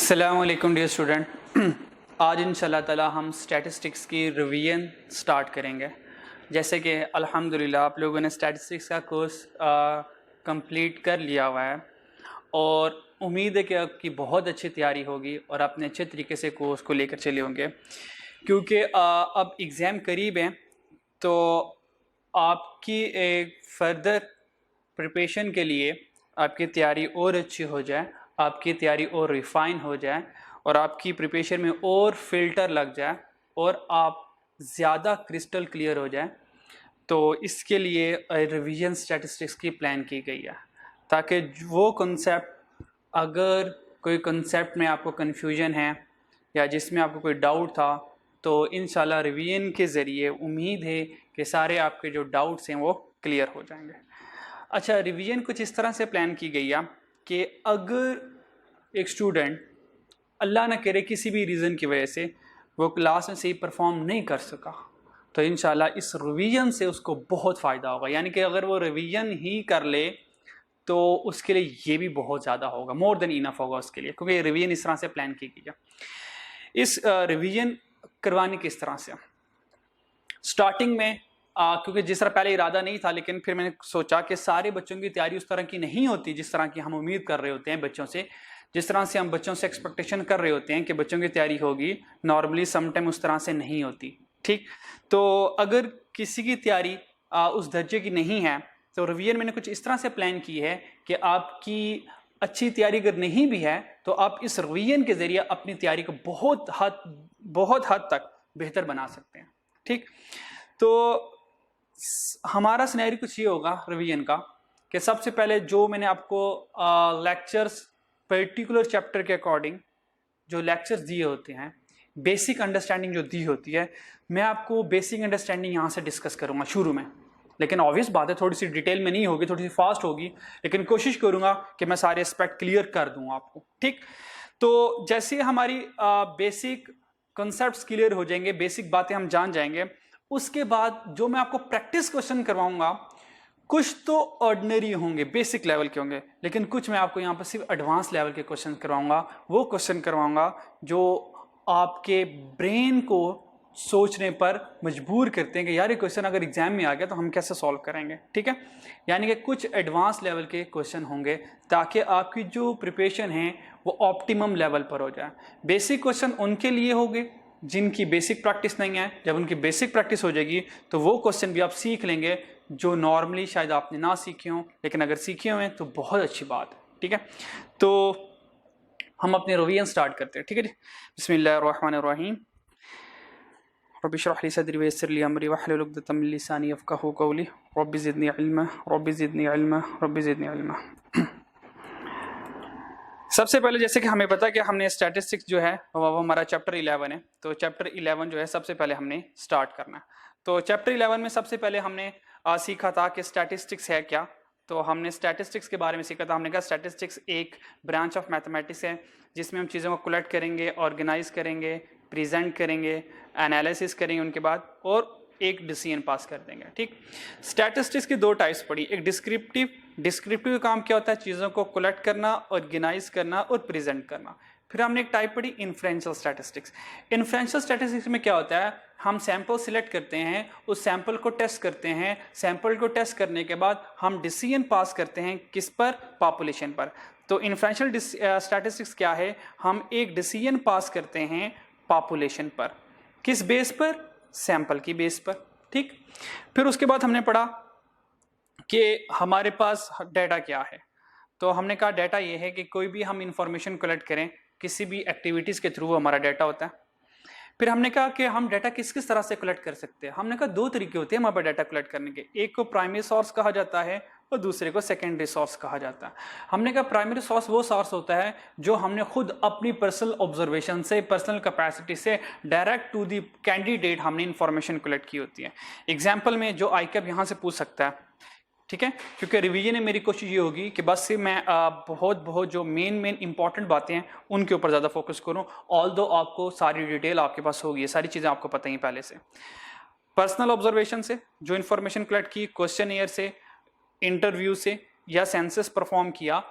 अस्सलाम वालेकुम dear student. आज इंशाल्लाह ताला हम स्टैटिस्टिक्स की रिवीजन स्टार्ट करेंगे। जैसे कि अल्हम्दुलिल्लाह आप लोगों ने स्टैटिस्टिक्स का कोर्स कंप्लीट कर लिया हुआ है और उम्मीद है कि आपकी बहुत अच्छी तैयारी होगी और आपने अच्छे तरीके से कोर्स को लेकर चले होंगे, क्योंकि अब एग्ज़ाम करीब हैं। तो आपकी एक फर्दर प्रिपरेशन के लिए आपकी तैयारी और अच्छी हो जाए, आपकी तैयारी और रिफ़ाइन हो जाए और आपकी प्रिपरेशन में और फिल्टर लग जाए और आप ज़्यादा क्रिस्टल क्लियर हो जाए, तो इसके लिए रिवीजन स्टैटिस्टिक्स की प्लान की गई है, ताकि वो कॉन्सेप्ट, अगर कोई कॉन्सेप्ट में आपको कन्फ्यूजन है या जिसमें आपको कोई डाउट था, तो इंशाल्लाह रिवीजन के ज़रिए उम्मीद है कि सारे आपके जो डाउट्स हैं वो क्लियर हो जाएंगे। अच्छा, रिवीजन कुछ इस तरह से प्लान की गई है कि अगर एक स्टूडेंट अल्लाह न करे किसी भी रीज़न की वजह से वो क्लास में सही परफॉर्म नहीं कर सका, तो इंशाल्लाह इस रिवीजन से उसको बहुत फ़ायदा होगा। यानी कि अगर वो रिवीजन ही कर ले तो उसके लिए ये भी बहुत ज़्यादा होगा, मोर देन इनफ होगा उसके लिए, क्योंकि रिवीजन इस तरह से प्लान की गई है। इस रिवीजन करवाने की इस तरह से स्टार्टिंग में क्योंकि जिस तरह पहले इरादा नहीं था, लेकिन फिर मैंने सोचा कि सारे बच्चों की तैयारी उस तरह की नहीं होती जिस तरह की हम उम्मीद कर रहे होते हैं बच्चों से, जिस तरह से हम बच्चों से एक्सपेक्टेशन कर रहे होते हैं कि बच्चों की तैयारी होगी, नॉर्मली समटाइम उस तरह से नहीं होती। ठीक, तो अगर किसी की तैयारी उस दर्जे की नहीं है तो रिवीजन मैंने कुछ इस तरह से प्लान की है कि आपकी अच्छी तैयारी अगर नहीं भी है तो आप इस रिवीजन के ज़रिए अपनी तैयारी को बहुत हद तक बेहतर बना सकते हैं। ठीक, तो हमारा सिनेरियो कुछ ये होगा रिवीजन का कि सबसे पहले जो मैंने आपको लेक्चर्स पर्टिकुलर चैप्टर के अकॉर्डिंग जो लेक्चर्स दिए होते हैं, बेसिक अंडरस्टैंडिंग जो दी होती है, मैं आपको बेसिक अंडरस्टैंडिंग यहाँ से डिस्कस करूँगा शुरू में। लेकिन ऑब्वियस बात है थोड़ी सी डिटेल में नहीं होगी, थोड़ी सी फास्ट होगी, लेकिन कोशिश करूँगा कि मैं सारे एस्पेक्ट क्लियर कर दूँ आपको। ठीक, तो जैसे हमारी बेसिक कॉन्सेप्ट्स क्लियर हो जाएंगे, बेसिक बातें हम जान जाएंगे, उसके बाद जो मैं आपको प्रैक्टिस क्वेश्चन करवाऊंगा, कुछ तो ऑर्डिनरी होंगे, बेसिक लेवल के होंगे, लेकिन कुछ मैं आपको यहाँ पर सिर्फ एडवांस लेवल के क्वेश्चन करवाऊंगा। वो क्वेश्चन करवाऊंगा जो आपके ब्रेन को सोचने पर मजबूर करते हैं कि यार ये क्वेश्चन अगर एग्जाम में आ गया तो हम कैसे सॉल्व करेंगे। ठीक है, यानी कि कुछ एडवांस लेवल के क्वेश्चन होंगे ताकि आपकी जो प्रिपरेशन है वो ऑप्टिमम लेवल पर हो जाए। बेसिक क्वेश्चन उनके लिए होंगे जिनकी बेसिक प्रैक्टिस नहीं है। जब उनकी बेसिक प्रैक्टिस हो जाएगी तो वो क्वेश्चन भी आप सीख लेंगे जो नॉर्मली शायद आपने ना सीखे हों, लेकिन अगर सीखे हुए हैं तो बहुत अच्छी बात है। ठीक है, तो हम अपने रिवीजन स्टार्ट करते हैं। ठीक है जी, बिस्मिल्लाहिर्रहमानिर्रहीम। रब्बि इश्रह ली सदरी वयस्सिर ली अमरी वहलुल उक़दतम मिन लिसानी यफ़क़हू क़ौली रब्बि ज़िदनी इल्मा रब्बि ज़िदनी इल्मा रब्बि ज़िदनी इल्मा। सबसे पहले जैसे कि हमें पता है कि हमने स्टैटिस्टिक्स जो है वो हमारा चैप्टर 11 है, तो चैप्टर 11 जो है सबसे पहले हमने स्टार्ट करना है। तो चैप्टर 11 में सबसे पहले हमने सीखा था कि स्टैटिस्टिक्स है क्या। तो हमने स्टैटिस्टिक्स के बारे में सीखा था। हमने कहा स्टैटिस्टिक्स एक ब्रांच ऑफ मैथमेटिक्स है जिसमें हम चीज़ों को कलेक्ट करेंगे, ऑर्गेनाइज करेंगे, प्रेजेंट करेंगे, एनालिसिस करेंगे उनके बाद, और एक डिसीजन पास कर देंगे। ठीक, स्टैटिस्टिक्स की दो टाइप्स पड़ी, एक डिस्क्रिप्टिव। डिस्क्रिप्टिव काम क्या होता है, चीज़ों को कलेक्ट करना, ऑर्गेनाइज करना और प्रेजेंट करना। फिर हमने एक टाइप पढ़ी इन्फ्रेंशियल स्टैटिस्टिक्स। इन्फ्रेंशियल स्टैटिस्टिक्स में क्या होता है, हम सैंपल सिलेक्ट करते हैं, उस सैंपल को टेस्ट करते हैं, सैंपल को टेस्ट करने के बाद हम डिसीजन पास करते हैं किस पर, पॉपुलेशन पर। तो इन्फ्रेंशियल स्टैटिस्टिक्स क्या है, हम एक डिसीजन पास करते हैं पॉपुलेशन पर, किस बेस पर, सैंपल की बेस पर। ठीक, फिर उसके बाद हमने पढ़ा कि हमारे पास डाटा क्या है। तो हमने कहा डाटा ये है कि कोई भी हम इंफॉर्मेशन कलेक्ट करें किसी भी एक्टिविटीज़ के थ्रू, हमारा डाटा होता है। फिर हमने कहा कि हम डाटा किस किस तरह से कलेक्ट कर सकते हैं। हमने कहा दो तरीके होते हैं हमारे पास डाटा कलेक्ट करने के, एक को प्राइमरी सोर्स कहा जाता है और दूसरे को सेकेंडरी सोर्स कहा जाता है। हमने कहा प्राइमरी सोर्स वो सोर्स होता है जो हमने खुद अपनी पर्सनल ऑब्जर्वेशन से, पर्सनल कैपेसिटी से डायरेक्ट टू दी कैंडिडेट हमने इंफॉर्मेशन कलेक्ट की होती है। एग्जाम्पल में जो आईकैप यहाँ से पूछ सकता है, ठीक है, क्योंकि रिवीजन में मेरी कोशिश ये होगी कि बस से मैं बहुत जो मेन इंपॉर्टेंट बातें हैं उनके ऊपर ज़्यादा फोकस करूं। ऑल्दो आपको सारी डिटेल आपके पास होगी, ये सारी चीज़ें आपको पता ही पहले से। पर्सनल ऑब्जर्वेशन से जो इन्फॉर्मेशन कलेक्ट की, क्वेश्चन एयर से, इंटरव्यू से या सेंसस परफॉर्म किया,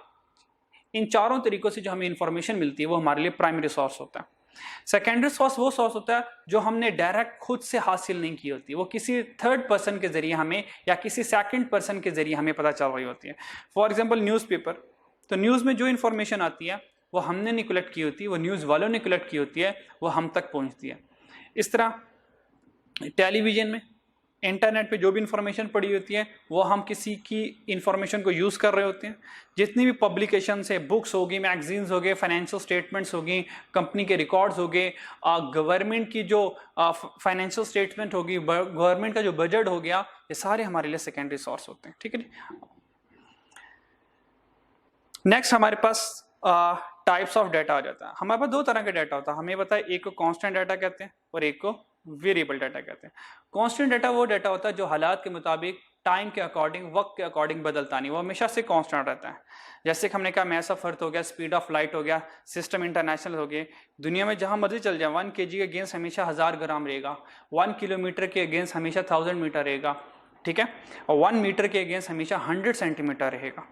इन चारों तरीकों से जो हमें इंफॉर्मेशन मिलती है वो हमारे लिए प्राइमरी सोर्स होता है। सेकेंडरी सोर्स वो सोर्स होता है जो हमने डायरेक्ट खुद से हासिल नहीं की होती, वो किसी थर्ड पर्सन के जरिए हमें या किसी सेकंड पर्सन के जरिए हमें पता चल रही होती है। फॉर एग्जांपल न्यूज़पेपर, तो न्यूज़ में जो इन्फॉर्मेशन आती है वो हमने नहीं कलेक्ट की होती, वो न्यूज़ वालों ने कलेक्ट की होती है, वो हम तक पहुंचती है। इस तरह टेलीविजन में, इंटरनेट पे जो भी इंफॉर्मेशन पड़ी होती है वो हम किसी की इंफॉर्मेशन को यूज़ कर रहे होते हैं। जितनी भी पब्लिकेशन है, बुक्स होगी, मैगजीन्स हो गए, फाइनेंशियल स्टेटमेंट्स होगी, कंपनी के रिकॉर्ड्स हो गए, गवर्नमेंट की जो फाइनेंशियल स्टेटमेंट होगी, गवर्नमेंट का जो बजट हो गया, ये सारे हमारे लिए सेकेंडरी सोर्स होते हैं। ठीक है। नेक्स्ट हमारे पास टाइप्स ऑफ डाटा आ जाता है। हमारे पास दो तरह का डाटा होता है, हमें पता है, एक को कांस्टेंट डाटा कहते हैं और एक को वेरिएबल डाटा कहते हैं। कांस्टेंट डाटा वो डाटा होता है जो हालात के मुताबिक, टाइम के अकॉर्डिंग, वक्त के अकॉर्डिंग बदलता नहीं, वो हमेशा से कांस्टेंट रहता है। जैसे कि हमने कहा मैसा फर्थ हो गया, स्पीड ऑफ लाइट हो गया, सिस्टम इंटरनेशनल हो गए। दुनिया में जहां मर्जी चल जाए 1 kg के अगेंस्ट हमेशा 1000 ग्राम रहेगा, 1 किलोमीटर के अगेंस्ट हमेशा 1000 मीटर रहेगा। ठीक है। और 1 मीटर के अगेंस्ट हमेशा 100 सेंटीमीटर रहेगा।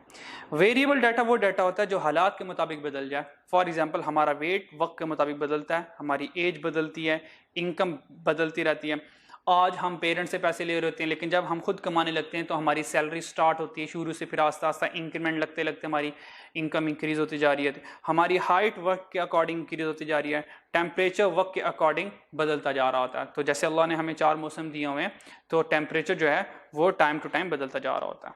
वेरिएबल डाटा वो डाटा होता है जो हालात के मुताबिक बदल जाए। फॉर एग्जांपल हमारा वेट वक्त के मुताबिक बदलता है, हमारी एज बदलती है, इनकम बदलती रहती है। आज हम पेरेंट्स से पैसे ले रहे होते हैं, लेकिन जब हम खुद कमाने लगते हैं तो हमारी सैलरी स्टार्ट होती है शुरू से, फिर आस्ता आस्ता इंक्रीमेंट लगते लगते हमारी इनकम इंक्रीज होती जा रही है। हमारी हाइट वक्त के अकॉर्डिंग इंक्रीज होती जा रही है, टेम्परेचर वक्त के अकॉर्डिंग बदलता जा रहा होता है। तो जैसे अल्लाह ने हमें 4 मौसम दिए हुए हैं, तो टेम्परेचर जो है वो टाइम टू टाइम बदलता जा रहा होता है।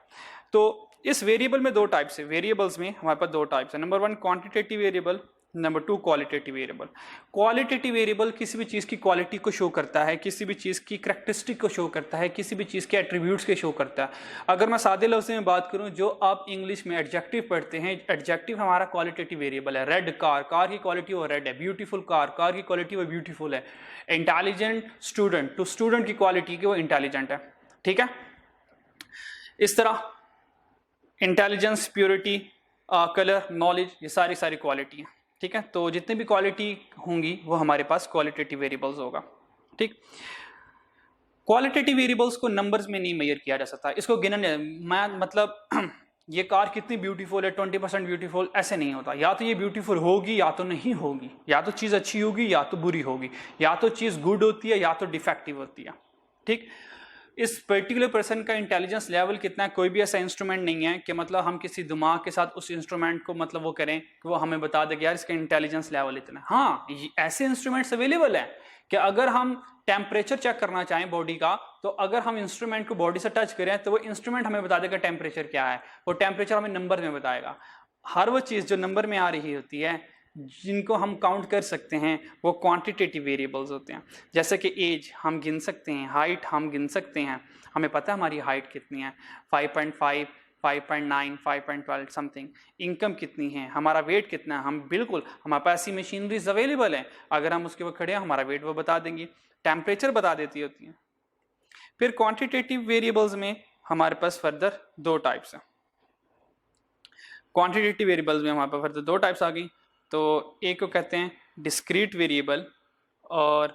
तो इस वेरिएबल में दो टाइप्स है, वेरिएबल्स में हमारे पास दो टाइप्स है। Number 1 quantitative variable, number 2 qualitative variable. Qualitative variable किसी भी चीज़ की क्वालिटी को शो करता है, किसी भी चीज़ की करैक्टरिस्टिक को शो करता है, किसी भी चीज़ के एट्रीब्यूट्स के शो करता है। अगर मैं सादे लफ्ज़ में बात करूं, जो आप इंग्लिश में एडजेक्टिव पढ़ते हैं, एडजेक्टिव हमारा क्वालिटेटिव वेरिएबल है। रेड कार, कार की क्वालिटी वो रेड है। ब्यूटीफुल कार, कार की क्वालिटी वो ब्यूटीफुल है। इंटेलिजेंट स्टूडेंट, तो स्टूडेंट की क्वालिटी की वो इंटेलिजेंट है। ठीक है। इस तरह इंटेलिजेंस, प्योरिटी, कलर, नॉलेज, ये सारी क्वालिटी हैं। ठीक है। तो जितनी भी क्वालिटी होंगी वो हमारे पास क्वालिटेटिव वेरिएबल्स होगा। ठीक। क्वालिटेटिव वेरिएबल्स को नंबर्स में नहीं मेजर किया जा सकता, इसको गिनन मैं मतलब ये कार कितनी ब्यूटीफुल है, 20% ब्यूटीफुल, ऐसे नहीं होता। या तो ये ब्यूटीफुल होगी या तो नहीं होगी, या तो चीज़ अच्छी होगी या तो बुरी होगी, या तो चीज़ गुड होती है या तो डिफेक्टिव होती है। ठीक। इस पर्टिकुलर पर्सन का इंटेलिजेंस लेवल कितना है, कोई भी ऐसा इंस्ट्रूमेंट नहीं है कि मतलब हम किसी दिमाग के साथ उस इंस्ट्रूमेंट को मतलब वो करें कि वो हमें बता दे कि यार इसका इंटेलिजेंस लेवल इतना है। हाँ, ऐसे इंस्ट्रूमेंट्स अवेलेबल है कि अगर हम टेम्परेचर चेक करना चाहें बॉडी का, तो अगर हम इंस्ट्रूमेंट को बॉडी से टच करें तो वो इंस्ट्रूमेंट हमें बता देगा टेम्परेचर क्या है, वो टेम्परेचर हमें नंबर में बताएगा। हर वो चीज़ जो नंबर में आ रही होती है, जिनको हम काउंट कर सकते हैं, वो क्वांटिटेटिव वेरिएबल्स होते हैं। जैसे कि एज हम गिन सकते हैं, हाइट हम गिन सकते हैं, हमें पता है हमारी हाइट कितनी है, 5.5, 5.9, 5.12 समथिंग। इनकम कितनी है, हमारा वेट कितना है, हम बिल्कुल, हमारे पास ऐसी मशीनरीज अवेलेबल है, अगर हम उसके ऊपर खड़े हैं हमारा वेट वो बता देंगी, टेम्परेचर बता देती होती है। फिर क्वांटिटेटिव वेरिएबल्स में हमारे पास फर्दर दो टाइप्स हैं। क्वांटिटेटिव वेरिएबल्स में हमारे पास फर्दर दो टाइप्स आ गई। तो एक को कहते हैं डिस्क्रीट वेरिएबल, और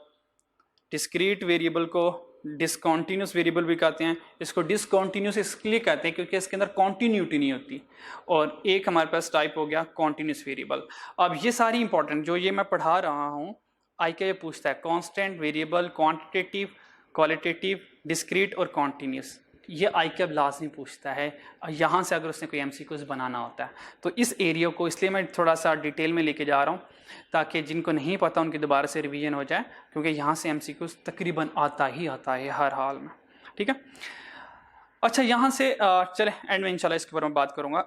डिस्क्रीट वेरिएबल को डिसकॉन्टिन्यूस वेरिएबल भी कहते हैं। इसको डिसकॉन्टिन्यूस इसलिए कहते हैं क्योंकि इसके अंदर कॉन्टिन्यूटी नहीं होती। और एक हमारे पास टाइप हो गया कॉन्टिन्यूस वेरिएबल। अब ये सारी इंपॉर्टेंट जो ये मैं पढ़ा रहा हूँ, IQ ये पूछता है constant, variable, quantitative, qualitative, discrete और कॉन्टिन्यूस, ये IQ लाजमी पूछता है यहाँ से अगर उसने कोई MCQs बनाना होता है। तो इस एरिया को इसलिए मैं थोड़ा सा डिटेल में लेके जा रहा हूँ ताकि जिनको नहीं पता उनकी दोबारा से रिवीजन हो जाए, क्योंकि यहाँ से MCQs तकरीबन आता ही आता है हर हाल में। ठीक है। अच्छा, यहाँ से चले एंड में इंशाल्लाह इसके बारे में बात करूँगा।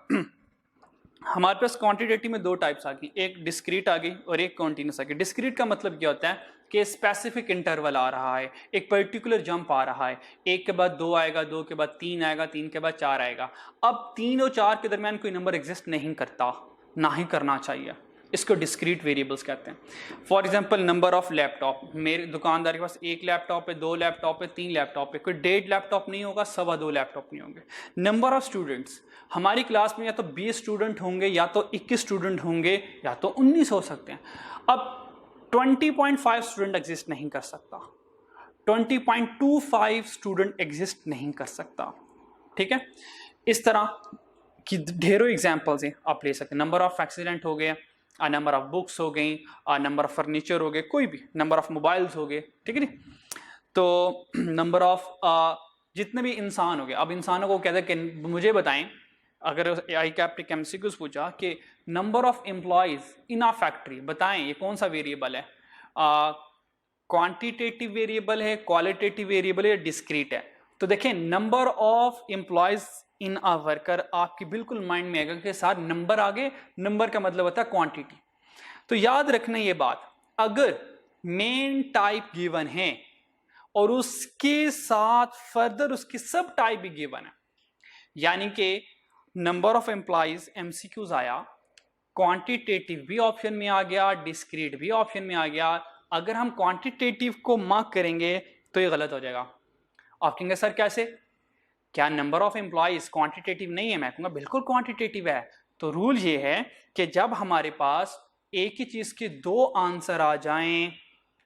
हमारे पास क्वांटिटेटिव में दो टाइप्स आ गई, एक डिस्क्रीट आ गई और एक कॉन्टिन्यूस आ गई। डिस्क्रीट का मतलब क्या होता है कि स्पेसिफिक इंटरवल आ रहा है, एक पर्टिकुलर जंप आ रहा है, एक के बाद 2 आएगा, 2 के बाद 3 आएगा, 3 के बाद 4 आएगा। अब 3 और 4 के दरमियान कोई नंबर एग्जिस्ट नहीं करता, ना ही करना चाहिए, इसको डिस्क्रीट वेरिएबल्स कहते हैं। For example number of laptop, मेरे दुकानदार के पास 1 लैपटॉप है, 2 लैपटॉप है, 3 लैपटॉप है, कोई 1.5 लैपटॉप नहीं होगा, 2.25 लैपटॉप नहीं होंगे। नंबर ऑफ स्टूडेंट्स, हमारी क्लास में या तो 20 स्टूडेंट होंगे, या तो 21 स्टूडेंट होंगे, या तो 19 हो सकते हैं। अब 20.5 स्टूडेंट एग्जिस्ट नहीं कर सकता, 20.25 स्टूडेंट एग्जिस्ट नहीं कर सकता। ठीक है। इस तरह कि ढेरों एग्जाम्पल्स हैं आप ले सकते हैं। नंबर ऑफ एक्सीडेंट हो गए, नंबर ऑफ बुक्स हो गई, नंबर ऑफ फर्नीचर हो गए, कोई भी नंबर ऑफ मोबाइल्स हो गए, ठीक है नी। तो नंबर ऑफ जितने भी इंसान हो गए, अब इंसानों को कहते हैं कि मुझे बताएं, अगर आई कैप ने एमसीक्यूज पूछा कि number of employees in a factory, बताएं ये कौन सा वेरिएबल है, क्वांटिटेटिव वेरिएबल है, क्वालिटेटिव वेरिएबल है, डिस्क्रीट है। तो देखें number of employees in a worker, आपकी बिल्कुल माइंड में आएगा कि साथ नंबर आगे, नंबर का मतलब होता है क्वांटिटी। तो याद रखना ये बात, अगर मेन टाइप गिवन है और उसके साथ फर्दर उसकी सब टाइप भी गिवन है, यानी कि नंबर ऑफ एम्प्लॉयज एमसीक्यूज आया, क्वांटिटेटिव भी ऑप्शन में आ गया, डिस्क्रीट भी ऑप्शन में आ गया, अगर हम क्वांटिटेटिव को मार्क करेंगे तो ये गलत हो जाएगा। आप कहेंगे सर कैसे, क्या नंबर ऑफ एम्प्लॉयज क्वांटिटेटिव नहीं है? मैं कहूंगा बिल्कुल क्वांटिटेटिव है। तो रूल ये है कि जब हमारे पास एक ही चीज के दो आंसर आ जाएं,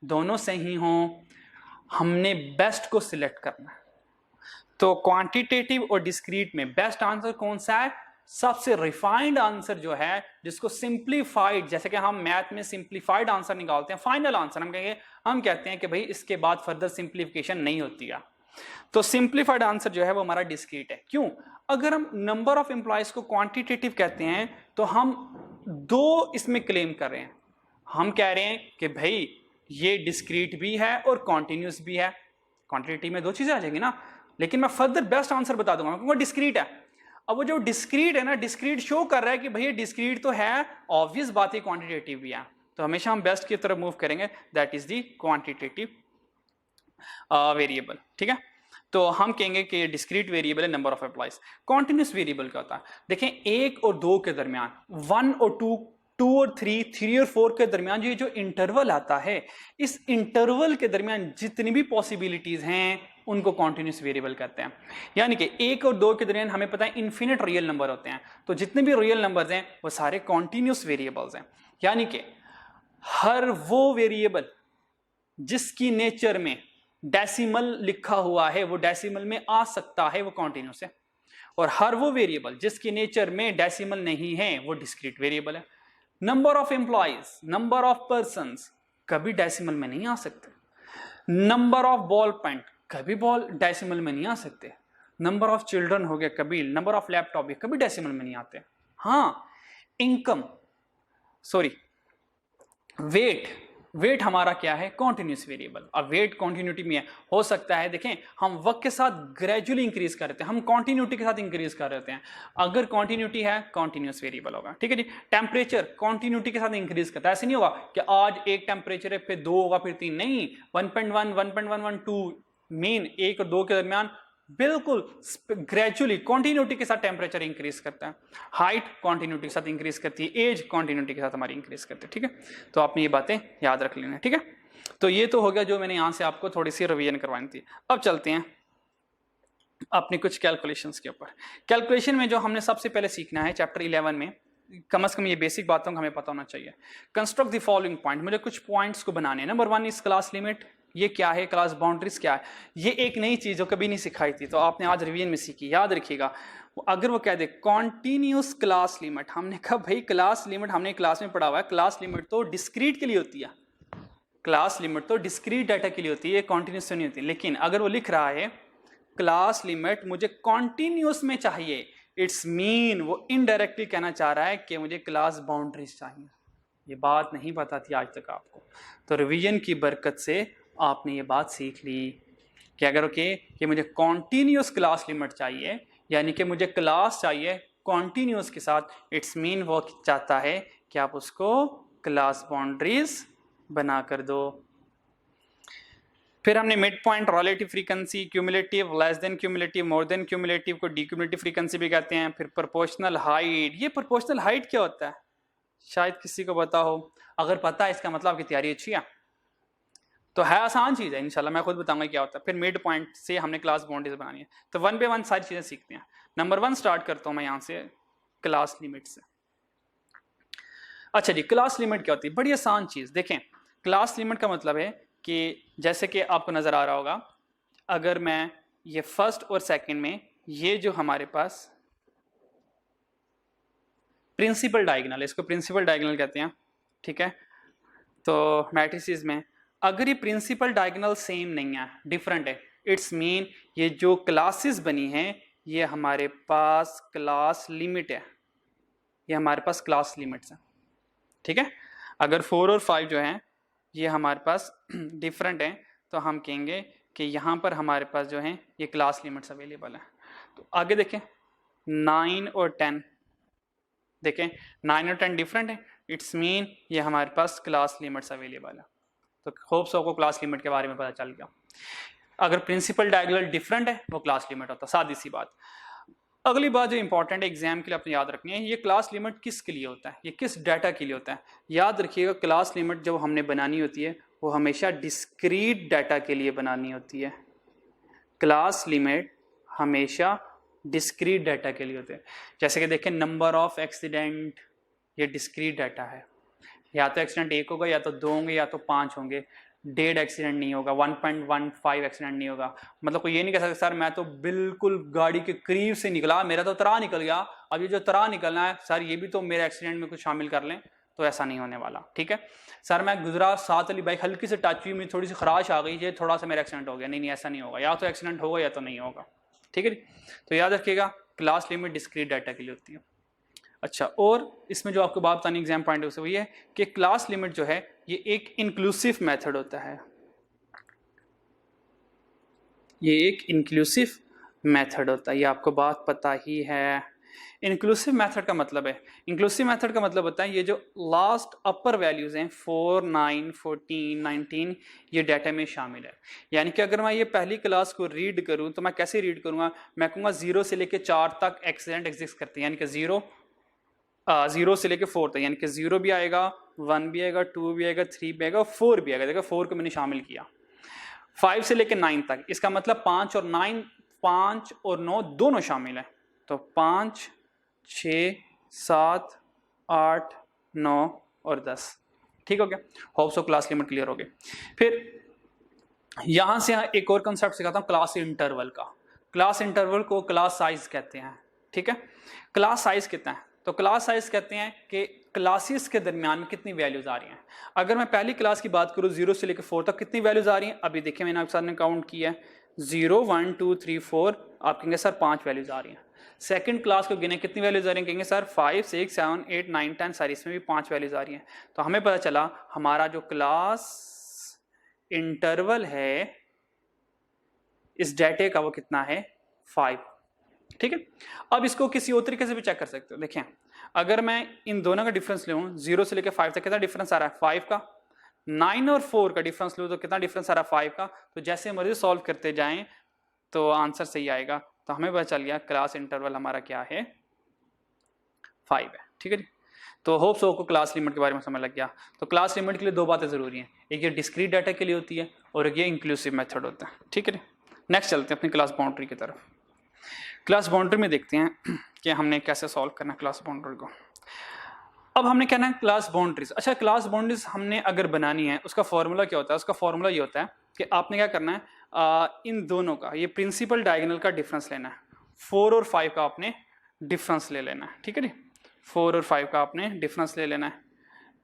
दोनों सही हों, हमने बेस्ट को सिलेक्ट करना है। तो क्वांटिटेटिव और डिस्क्रीट में बेस्ट आंसर कौन सा है? सबसे रिफाइंड आंसर जो है, जिसको सिंप्लीफाइड, जैसे कि हम मैथ में सिंप्लीफाइड आंसर निकालते हैं, फाइनल आंसर हम कहते हैं कि भाई इसके बाद फर्दर सिंप्लीफिकेशन नहीं होती है। तो सिंप्लीफाइड आंसर जो है वो हमारा डिस्क्रीट है। क्यों? अगर हम नंबर ऑफ एम्प्लॉयज को क्वांटिटेटिव कहते हैं तो हम दो इसमें क्लेम कर रहे हैं। हम कह रहे हैं कि भाई ये डिस्क्रीट भी है और कॉन्टिन्यूस भी है। क्वांटिटेटिव में दो चीजें आ जाएंगी ना, लेकिन मैं फर्दर बेस्ट आंसर बता दूंगा, मैं कहूंगा डिस्क्रीट है। अब वो जो डिस्क्रीट है ना, डिस्क्रीट शो कर रहा है कि भाई डिस्क्रीट तो है, ऑब्वियस बात है क्वांटिटेटिव भी है, तो हमेशा हम बेस्ट की तरफ मूव करेंगे, that is the quantitative variable. ठीक है, तो हम कहेंगे कि डिस्क्रीट वेरिएबल है number of employees. Continuous variable क्या होता है? देखें, एक और दो के दरमियान, वन और टू, टू और थ्री, थ्री और फोर के दरमियान ये जो इंटरवल आता है, इस इंटरवल के दरमियान जितनी भी पॉसिबिलिटीज हैं उनको कॉन्टिन्यूस वेरिएबल कहते हैं। यानी कि एक और दो के दरमियान हमें पता है इन्फिनिट रियल नंबर होते हैं, तो जितने भी रियल नंबर्स हैं वो सारे कॉन्टिन्यूस वेरिएबल्स हैं। यानी कि हर वो वेरिएबल जिसकी नेचर में डेसिमल लिखा हुआ है, वो डेसिमल में आ सकता है, वो कॉन्टिन्यूस है। और हर वो वेरिएबल जिसकी नेचर में डेसिमल नहीं है, वो डिस्क्रीट वेरिएबल है। Number of employees, number of persons कभी डेसिमल में नहीं आ सकते। नंबर ऑफ बॉल पॉइंट कभी बॉल डेसिमल में नहीं आ सकते। नंबर ऑफ चिल्ड्रन हो गया कभी, नंबर ऑफ लैपटॉप कभी डेसिमल में नहीं आते। हाँ, इनकम, सॉरी, वेट हमारा क्या है? Continuous variable. अब वेट कॉन्टिन्यूटी में हो सकता है, देखें हम वक्त के साथ ग्रेजुअली इंक्रीज कर रहे हैं, हम कॉन्टिन्यूटी के साथ इंक्रीज कर रहे हैं। अगर कॉन्टिन्यूटी है, कॉन्टिन्यूस वेरिएबल होगा। ठीक है जी। टेम्परेचर कॉन्टिन्यूटी के साथ इंक्रीज करता है, ऐसे नहीं होगा कि आज एक टेम्परेचर है फिर दो होगा फिर तीन, नहीं, 1.1, 1.112 मीन एक और दो के दरमियान बिल्कुल ग्रेजुअली कॉन्टिन्यूटी के साथ टेम्परेचर इंक्रीज करता है। हाइट कॉन्टिन्यूटी के साथ इंक्रीज करती है, एज कॉन्टिन्यूटी के साथ हमारी इंक्रीज करती है। ठीक है, तो आपने ये बातें याद रख लेना। ठीक है, तो ये तो हो गया जो मैंने यहां से आपको थोड़ी सी रिवीजन करवानी थी। अब चलते हैं अपने कुछ कैलकुलेशंस के ऊपर। कैलकुलेशन में जो हमने सबसे पहले सीखना है चैप्टर 11 में, कम से कम ये बेसिक बातों का हमें पता होना चाहिए। कंस्ट्रक्ट द फॉलोइंग पॉइंट, मुझे कुछ पॉइंट्स को बनाने हैं। नंबर 1 इज क्लास लिमिट, ये क्या है? क्लास बाउंड्रीज क्या है? ये एक नई चीज जो कभी नहीं सिखाई थी, तो आपने आज रिवीजन में सीखी। याद रखिएगा, अगर वो कह दे कॉन्टिन्यूस क्लास लिमिट, हमने कहा भाई क्लास लिमिट हमने क्लास में पढ़ा हुआ है, क्लास लिमिट तो डिस्क्रीट के लिए होती है, क्लास लिमिट तो डिस्क्रीट डाटा के लिए होती है, कॉन्टिन्यूस नहीं होती। लेकिन अगर वो लिख रहा है क्लास लिमिट मुझे कॉन्टिन्यूस में चाहिए, इट्स मीन वो इनडायरेक्टली कहना चाह रहा है कि मुझे क्लास बाउंड्रीज चाहिए। ये बात नहीं पता थी आज तक आपको, तो रिवीजन की बरकत से आपने ये बात सीख ली कि अगर ओके कि मुझे कॉन्टिन्यूस क्लास लिमिट चाहिए, यानी कि मुझे क्लास चाहिए कॉन्टिन्यूस के साथ, इट्स मीन वो चाहता है कि आप उसको क्लास बाउंड्रीज बना कर दो। फिर हमने mid point, relative frequency, cumulative, less than cumulative, मोर देन क्यूमुलेटिव को डीक्यूमुलेटिव फ्रीक्वेंसी भी कहते हैं। फिर प्रोपोर्शनल हाइट, ये प्रोपोर्शनल हाइट क्या होता है? शायद किसी को पता हो, अगर पता है इसका मतलब आपकी तैयारी अच्छी है, तो है आसान चीज है, इंशाल्लाह मैं खुद बताऊंगा क्या होता है। फिर मिड पॉइंट से हमने क्लास बाउंड्रीज बनानी है, तो वन बाय वन सारी चीजें सीखते हैं। नंबर 1 स्टार्ट करता हूं मैं यहां से क्लास लिमिट से। अच्छा जी, क्लास लिमिट क्या होती है? बड़ी आसान चीज। देखें, क्लास लिमिट का मतलब है कि जैसे कि आपको नजर आ रहा होगा, अगर मैं ये फर्स्ट और सेकंड में ये जो हमारे पास प्रिंसिपल डायगोनल, इसको प्रिंसिपल डायगोनल कहते हैं, ठीक है। तो मैट्रिसेस में अगर ये प्रिंसिपल डायगोनल सेम नहीं है, डिफरेंट है, इट्स मीन ये जो क्लासेस बनी हैं ये हमारे पास क्लास लिमिट है, ये हमारे पास क्लास लिमिट्स हैं, ठीक है। अगर 4 और 5 जो हैं ये हमारे पास डिफरेंट हैं तो हम कहेंगे कि यहाँ पर हमारे पास जो है ये क्लास लिमिट्स अवेलेबल हैं। तो आगे देखें 9 और 10, देखें 9 और 10 डिफरेंट है, इट्स मीन ये हमारे पास क्लास लिमिट्स अवेलेबल है। तो होप सो को क्लास लिमिट के बारे में पता चल गया। अगर प्रिंसिपल डायगोनल डिफरेंट है वो क्लास लिमिट होता है, सादी सी बात। अगली बात जो इंपॉर्टेंट है एग्जाम के लिए अपने याद रखनी है, ये क्लास लिमिट किसके लिए होता है, ये किस डाटा के लिए होता है। याद रखिएगा क्लास लिमिट जब हमने बनानी होती है वो हमेशा डिस्क्रीट डाटा के लिए बनानी होती है। क्लास लिमिट हमेशा डिस्क्रीट डाटा के लिए होते हैं। जैसे कि देखें नंबर ऑफ एक्सीडेंट, ये डिस्क्रीट डाटा है, या तो एक्सीडेंट 1 होगा या तो 2 होंगे या तो 5 होंगे, 1.5 एक्सीडेंट नहीं होगा, 1.15 एक्सीडेंट नहीं होगा। मतलब कोई ये नहीं कह सकता सर मैं तो बिल्कुल गाड़ी के करीब से निकला, मेरा तो तरा निकल गया, अब ये जो तरा निकलना है सर ये भी तो मेरे एक्सीडेंट में कुछ शामिल कर लें, तो ऐसा नहीं होने वाला, ठीक है। सर मैं गुजरा 7 वाली बाइक हल्की से टच हुई, मेरी थोड़ी सी खराश आ गई, ये थोड़ा सा मेरा एक्सीडेंट हो गया, नहीं ऐसा नहीं होगा, या तो एक्सीडेंट होगा या तो नहीं होगा, ठीक है। तो याद रखिएगा क्लास लिमिट डिस्क्रीट डाटा के लिए होती है। अच्छा, और इसमें जो आपको बात बतानी एग्जाम पॉइंट से वो ये है कि क्लास लिमिट जो है ये एक इंक्लूसिव मेथड होता है, ये एक इंक्लूसिव मेथड होता है, ये आपको बात पता ही है। इंक्लूसिव मेथड का मतलब है, इंक्लूसिव मेथड का मतलब होता है ये जो लास्ट अपर वैल्यूज हैं 4, 9, 14, 19 ये डाटा में शामिल है। यानी कि अगर मैं ये पहली क्लास को रीड करूं तो मैं कैसे रीड करूंगा, मैं कहूँगा 0 से लेके 4 तक एक्सीडेंट एग्जिस्ट करते हैं, यानी कि 0 से लेके 4 तक, यानी कि 0 भी आएगा, 1 भी आएगा, 2 भी आएगा, 3 भी आएगा, 4 भी आएगा। देखो 4 को मैंने शामिल किया। 5 से लेके 9 तक, इसका मतलब 5 और 9 दोनों शामिल है। तो 5, 6, 7, 8, 9 और 10, ठीक हो गया। Hope so class limit clear हो गई। फिर यहां से एक और कंसेप्ट सिखाता हूं क्लास इंटरवल का। क्लास इंटरवल को क्लास साइज कहते हैं, ठीक है। क्लास साइज कितना है, तो क्लास साइज कहते हैं कि क्लासेस के दरमियान में कितनी वैल्यूज आ रही हैं। अगर मैं पहली क्लास की बात करूं 0 से लेकर 4 तक कितनी वैल्यूज आ रही हैं, अभी देखिए मैंने आपके सामने काउंट किया है 0, 1, 2, 3, 4, आप कहेंगे सर 5 वैल्यूज आ रही हैं। सेकंड क्लास को गिने कितनी वैल्यूज आ रही हैं, कहेंगे सर 5, 6, 7, 8, 9, 10 सारी, इसमें भी 5 वैल्यूज आ रही हैं। तो हमें पता चला हमारा जो क्लास इंटरवल है इस डाटे का वो कितना है 5, ठीक है। अब इसको किसी और तरीके से भी चेक कर सकते हो। देखें अगर मैं इन दोनों का डिफरेंस लूँ 0 से लेकर 5 तक कितना डिफरेंस आ रहा है 5 का, 9 और 4 का डिफरेंस लूँ तो कितना डिफरेंस आ रहा है 5 का। तो जैसे मर्जी सॉल्व करते जाएं तो आंसर सही आएगा। तो हमें पता चल गया क्लास इंटरवल हमारा क्या है 5 है, ठीक है जी। तो होप सो को क्लास लिमिट के बारे में समझ लग गया। तो क्लास लिमिट के लिए 2 बातें जरूरी हैं, एक ये डिस्क्रीट डाटा के लिए होती है और एक ये इंक्लूसिव मेथड होता है, ठीक है जी। नेक्स्ट चलते हैं अपनी क्लास बाउंड्री की तरफ। क्लास बाउंड्री में देखते हैं कि हमने कैसे सॉल्व करना है क्लास बाउंड्री को। अब हमने कहना है क्लास बाउंड्रीज। अच्छा, क्लास बाउंड्रीज हमने अगर बनानी है उसका फॉर्मूला क्या होता है, उसका फॉर्मूला ये होता है कि आपने क्या करना है इन दोनों का ये प्रिंसिपल डायगोनल का डिफरेंस लेना है, 4 और 5 का आपने डिफरेंस ले लेना है, ठीक है जी। 4 और 5 का आपने डिफरेंस ले लेना है।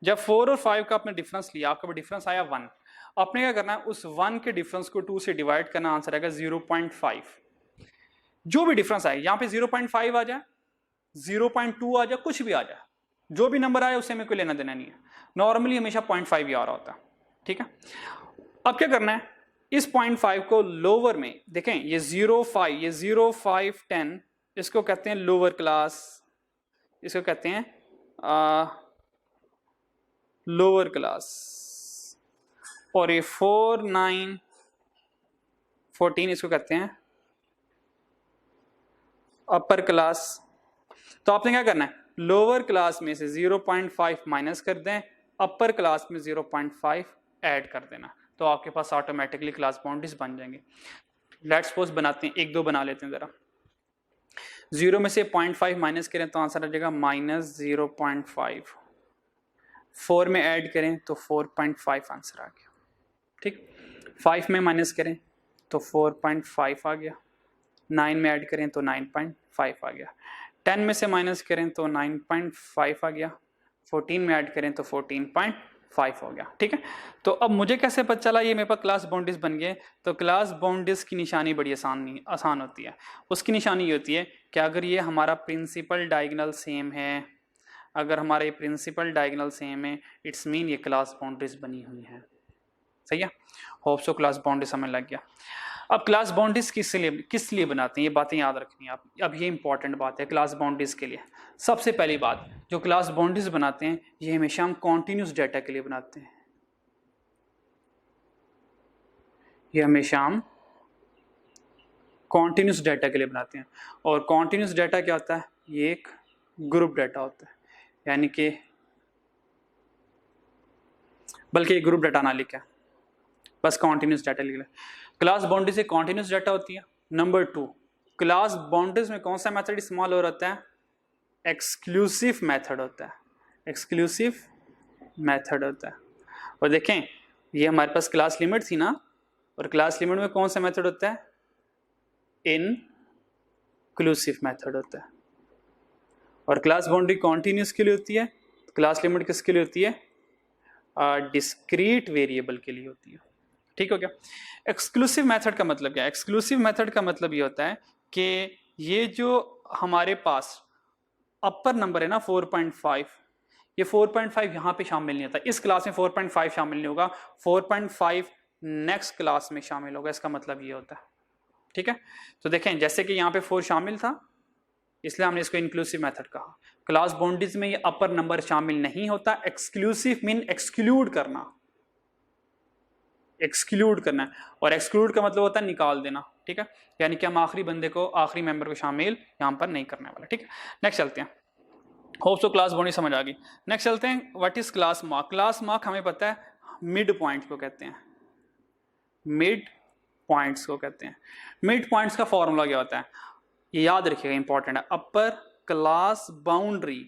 जब 4 और 5 का आपने डिफरेंस लिया, आपका डिफरेंस आया 1, आपने क्या करना है उस 1 के डिफरेंस को 2 से डिवाइड करना, आंसर आएगा 0.5। जो भी डिफरेंस आए यहाँ पे 0.5 आ जाए, 0.2 आ जाए, कुछ भी आ जाए, जो भी नंबर आए उससे हमें कोई लेना देना नहीं है। नॉर्मली हमेशा 0.5 ही आ रहा होता है, ठीक है। अब क्या करना है इस 0.5 को लोअर में देखें, ये 0.5, ये 0.510 इसको कहते हैं लोअर क्लास, इसको कहते हैं लोअर क्लास, और ये 4, 9, 14 इसको कहते हैं अपर क्लास। तो आपने क्या करना है लोअर क्लास में से 0.5 माइनस कर दें, अपर क्लास में 0.5 ऐड कर देना, तो आपके पास ऑटोमेटिकली क्लास बाउंड्रीज बन जाएंगे। लेट्स सपोज बनाते हैं, 1-2 बना लेते हैं जरा। 0 में से 0.5 माइनस करें तो आंसर आ जाएगा -0.5, 4 में ऐड करें तो 4.5 आंसर आ गया, ठीक। 5 में माइनस करें तो 4.5 आ गया, 9 में ऐड करें तो 9.5 आ गया। 10 में से माइनस करें तो 9.5 आ गया, 14 में ऐड करें तो 14.5 हो गया। ठीक है, तो अब मुझे कैसे पता चला ये मेरे पास क्लास बाउंड्रीज बन गए? तो क्लास बाउंड्रीज की निशानी बड़ी आसान होती है। उसकी निशानी ये होती है कि अगर ये हमारा प्रिंसिपल डायगोनल सेम है, अगर हमारे प्रिंसिपल डायगोनल सेम है, इट्स मीन ये क्लास बाउंड्रीज बनी हुई हैं। सही है, होप सो क्लास बाउंड्रीज समझ लग गया। अब क्लास बाउंड्रीज किस लिए बनाते हैं, ये बातें याद रखनी है आप। अब ये इंपॉर्टेंट बात है क्लास बाउंड्रीज के लिए। सबसे पहली बात, जो क्लास बाउंड्रीज बनाते हैं ये हमेशा हम कॉन्टिन्यूस डाटा के लिए बनाते हैं। ये हमेशा हम कॉन्टिन्यूस डाटा के लिए बनाते हैं। और कॉन्टिन्यूस डाटा क्या होता है? ये एक ग्रुप डाटा होता है, यानी कि बल्कि ग्रुप डाटा ना लिखा, बस कॉन्टिन्यूस डाटा लिख लें। क्लास बाउंड्री से कॉन्टिन्यूस डाटा होती है। नंबर 2, क्लास बाउंड्रीज में कौन सा मेथड इस्तेमाल हो रहा है? एक्सक्लूसिव मेथड होता है, एक्सक्लूसिव मेथड होता है। और देखें ये हमारे पास क्लास लिमिट थी ना, और क्लास लिमिट में कौन सा मेथड होता है? इनक्लूसिव मेथड होता है। और क्लास बाउंड्री कॉन्टिन्यूस के लिए होती है, क्लास लिमिट किसके लिए होती है? डिस्क्रीट वेरिएबल के लिए होती है। ठीक हो गया। एक्सक्लूसिव मेथड का मतलब क्या है? एक्सक्लूसिव मेथड का मतलब ये होता है कि ये जो हमारे पास अपर नंबर है ना 4.5, ये 4.5 यहाँ पे शामिल नहीं होता। इस क्लास में 4.5 शामिल नहीं होगा, 4.5 नेक्स्ट क्लास में शामिल होगा। इसका मतलब ये होता है। ठीक है, तो देखें जैसे कि यहाँ पे 4 शामिल था, इसलिए हमने इसको इंक्लूसिव मेथड कहा। क्लास बाउंड्रीज में ये अपर नंबर शामिल नहीं होता। एक्सक्लूसिव मीन एक्सक्लूड करना, एक्सक्लूड करना है। और एक्सक्लूड का मतलब होता है निकाल देना। ठीक है, यानी कि हम आखिरी बंदे को, आखिरी मेंबर को शामिल यहाँ पर नहीं करने वाले। ठीक है, नेक्स्ट चलते हैं। होप सो क्लास बाउंड्री समझ आ गई। नेक्स्ट चलते हैं, what is class mark? Class mark हमें पता है मिड पॉइंट को कहते हैं, मिड पॉइंट्स को कहते हैं। मिड पॉइंट्स का फॉर्मूला क्या होता है? ये याद रखिएगा, इंपॉर्टेंट है। Upper class boundary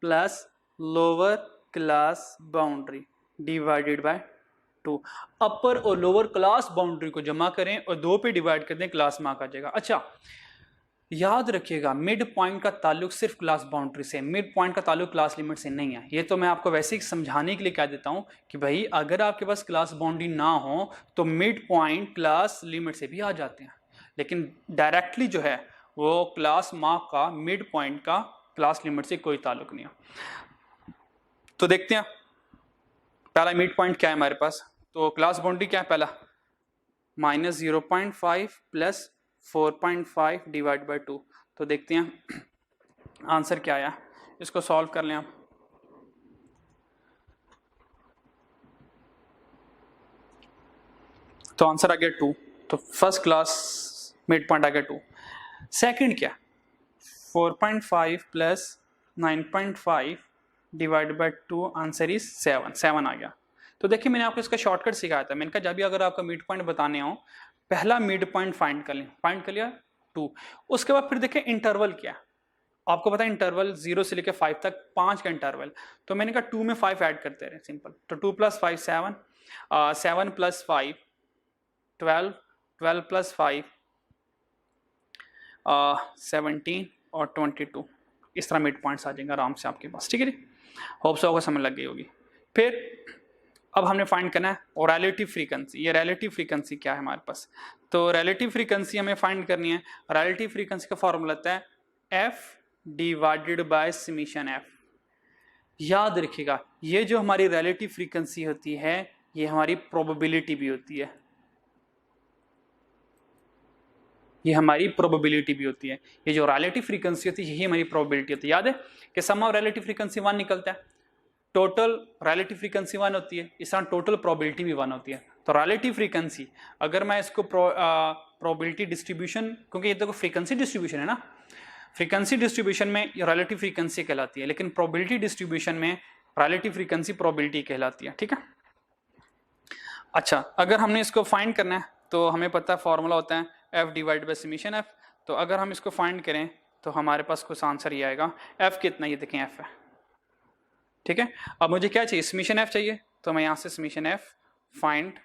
plus lower class boundary divided by 2। अपर और लोअर क्लास बाउंड्री को जमा करें और 2 पे डिवाइड कर दें, क्लास मार्क आ जाएगा। अच्छा, याद रखिएगा मिड पॉइंट का ताल्लुक सिर्फ क्लास बाउंड्री से, मिड पॉइंट का ताल्लुक क्लास लिमिट से नहीं है। ये तो मैं आपको वैसे ही समझाने के लिए कह देता हूं कि भाई अगर आपके पास क्लास बाउंड्री ना हो तो मिड पॉइंट क्लास लिमिट से भी आ जाते हैं, लेकिन डायरेक्टली जो है वो क्लास मार्क का मिड पॉइंट का क्लास लिमिट से कोई ताल्लुक नहीं है। तो देखते हैं पहला मिड पॉइंट क्या है हमारे पास। तो क्लास बाउंड्री क्या है? पहला -0.5 प्लस 4.5 डिवाइड बाय 2। तो देखते हैं आंसर क्या आया, इसको सॉल्व कर लें आप। तो आंसर आ गया 2। तो फर्स्ट क्लास मिड पॉइंट आ गया 2। सेकंड क्या? 4.5 plus 9.5 divide by 2, answer is 7 आ गया। तो देखिए मैंने आपको इसका शॉर्टकट सिखाया था। मैंने कहा जब भी अगर आपका मिड पॉइंट बताने हो, पहला मिड पॉइंट फाइंड कर लें। फाइंड कर लिया 2, उसके बाद फिर देखें इंटरवल क्या है। आपको पता है इंटरवल 0 से लेकर 5 तक 5 का इंटरवल। तो मैंने कहा 2 में 5 ऐड करते रहे, सिंपल। तो 2 + 5 7, 7 + 5 12, 12 + 5 17 और 22। इस तरह मिड पॉइंट्स आ जाएंगे आराम से आपके पास। ठीक है जी, होप सो आपको समझ लग गई होगी। फिर अब हमने फाइंड करना है और रिलेटिव फ्रीक्वेंसी। ये रिलेटिव फ्रीक्वेंसी क्या है हमारे पास? तो रिलेटिव फ्रीक्वेंसी हमें फाइंड करनी है। रिलेटिव फ्रीक्वेंसी का फॉर्मूला होता है f divided by summation f। याद रखिएगा ये जो हमारी रिलेटिव फ्रीक्वेंसी होती है ये हमारी प्रोबेबिलिटी भी होती है, ये हमारी प्रोबेबिलिटी भी होती है। ये जो रिलेटिव फ्रीक्वेंसी होती है यही हमारी प्रोबेबिलिटी होती है। याद है कि सम ऑफ रिलेटिव फ्रीक्वेंसी 1 निकलता है, टोटल रिलेटिव फ्रीक्वेंसी 1 होती है, इस तरह टोटल प्रोबेबिलिटी भी 1 होती है। तो रिलेटिव फ्रीक्वेंसी अगर मैं इसको प्रोबेबिलिटी डिस्ट्रीब्यूशन, क्योंकि ये देखो फ्रीक्वेंसी डिस्ट्रीब्यूशन है ना, फ्रीक्वेंसी डिस्ट्रीब्यूशन में रिलेटिव फ्रीक्वेंसी कहलाती है, लेकिन प्रोबेबिलिटी डिस्ट्रीब्यूशन में रिलेटिव फ्रीक्वेंसी प्रोबेबिलिटी कहलाती है। ठीक है, अच्छा अगर हमने इसको फाइंड करना है तो हमें पता है फॉर्मूला होता है f divide by summation f। तो अगर हम इसको फाइंड करें तो हमारे पास कुछ आंसर ये आएगा। f कितना, ये देखें f है। ठीक है, अब मुझे क्या चाहिए? समेशन f चाहिए। तो मैं यहाँ से समेशन f फाइंड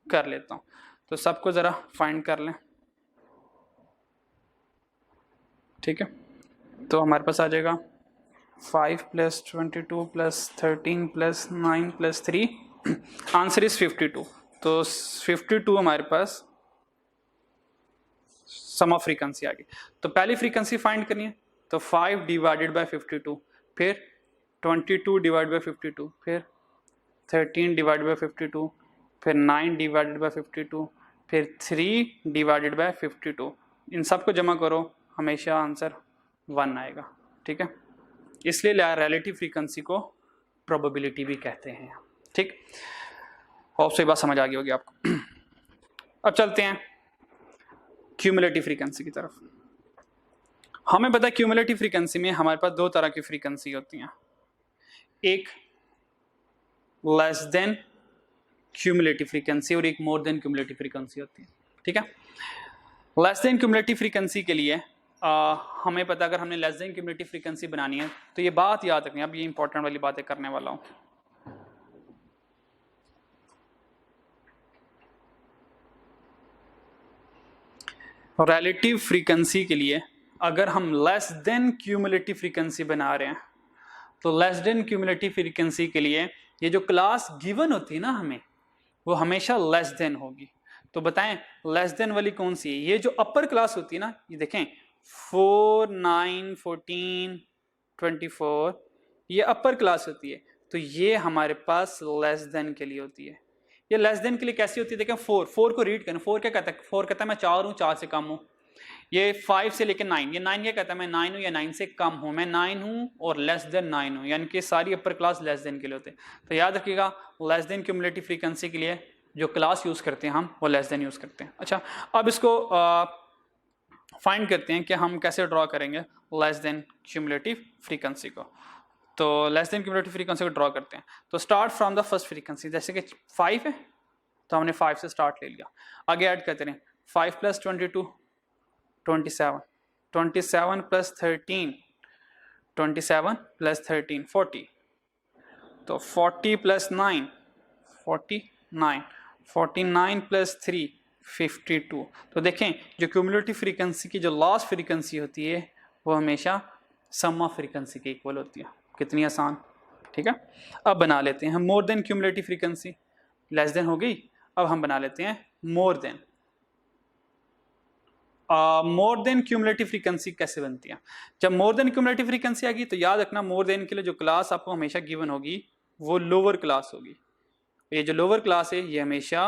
कर लेता हूँ। तो सबको ज़रा फाइंड कर लें। ठीक है, तो हमारे पास आ जाएगा 5 + 22 + 13 + 9 + 3, आंसर इज 52। तो 52 हमारे पास सम ऑफ फ्रीक्वेंसी आ गई। तो पहली फ्रीक्वेंसी फाइंड करनी है, तो 5 डिवाइडेड बाय 52, फिर 22 डिवाइड बाय 52, फिर 13 डिवाइड बाय 52, फिर 9 डिवाइडेड बाय 52, फिर 3 डिवाइडेड बाय 52। इन सबको जमा करो, हमेशा आंसर 1 आएगा। ठीक है, इसलिए रिलेटिव फ्रीक्वेंसी को प्रोबेबिलिटी भी कहते हैं। ठीक, होप से बात समझ आ गई होगी आपको। अब चलते हैं क्यूमुलेटिव फ्रीक्वेंसी की तरफ। हमें पता है क्यूमुलेटिव फ्रीक्वेंसी में हमारे पास दो तरह की फ्रीक्वेंसी होती हैं, एक लेस देन क्यूमुलेटिव फ्रीक्वेंसी और एक मोर देन क्यूमुलेटिव फ्रीक्वेंसी होती है। ठीक है, लेस देन क्यूमुलेटिव फ्रीक्वेंसी के लिए हमें पता, अगर हमने लेस देन क्यूमुलेटिव फ्रीक्वेंसी बनानी है तो ये बात याद रखनी है। अब ये इंपॉर्टेंट वाली बातें करने वाला हूं। रिलेटिव फ्रीक्वेंसी के लिए अगर हम लेस देन क्यूमुलेटिव फ्रीक्वेंसी बना रहे हैं, तो लेस देन क्यूमुलेटिव फ्रीक्वेंसी के लिए ये जो क्लास गिवन होती है ना हमें, वो हमेशा लेस देन होगी। तो बताएं लेस देन वाली कौन सी है? ये जो अपर क्लास होती है ना, ये देखें 4, 9, 14, 24, ये अपर क्लास होती है। तो ये हमारे पास लेस देन के लिए होती है। ये लेस देन के लिए कैसी होती है? देखें 4 को रीड करें। 4 क्या कहता है? 4 कहता है मैं 4 हूँ, 4 से कम हूँ। ये 5 से लेकर 9, ये 9 क्या कहता है? मैं 9 हूँ या 9 से कम हूँ। मैं 9 हूँ और लेस देन 9 हूँ, यानी कि सारी अपर क्लास लेस देन के लिए होते हैं। तो याद रखिएगा, लेस देन क्यूमुलेटिव फ्रीक्वेंसी के लिए जो क्लास यूज करते हैं हम, वो लेस देन यूज करते हैं। अच्छा, अब इसको फाइंड करते हैं कि हम कैसे ड्रॉ करेंगे लेस देन क्यूमुलेटिव फ्रीक्वेंसी को। तो लेस देन क्यूमुलेटिव फ्रीक्वेंसी को ड्रॉ करते हैं। तो start from the first frequency, जैसे कि 5 है तो हमने 5 से स्टार्ट ले लिया। आगे ऐड करते रहे, 5 + 22 27, 27 + 13, 27 + 13 40, तो 40 + 9 49, 49 + 3 52। तो देखें जो क्यूमुलेटिव फ्रीक्वेंसी की जो लास्ट फ्रीक्वेंसी होती है वो हमेशा सम ऑफ फ्रीक्वेंसी के इक्वल होती है। कितनी आसान। ठीक है, अब बना लेते हैं मोर than cumulative frequency. Less than हो गई, अब हम बना लेते हैं मोर देन। मोर देन क्यूमुलेटिव फ्रीक्वेंसी कैसे बनती है? जब मोर देन क्यूमुलेटिव फ्रीक्वेंसी आ गई तो याद रखना, मोर देन के लिए जो क्लास आपको हमेशा गिवन होगी वो लोअर क्लास होगी। ये जो लोअर क्लास है ये हमेशा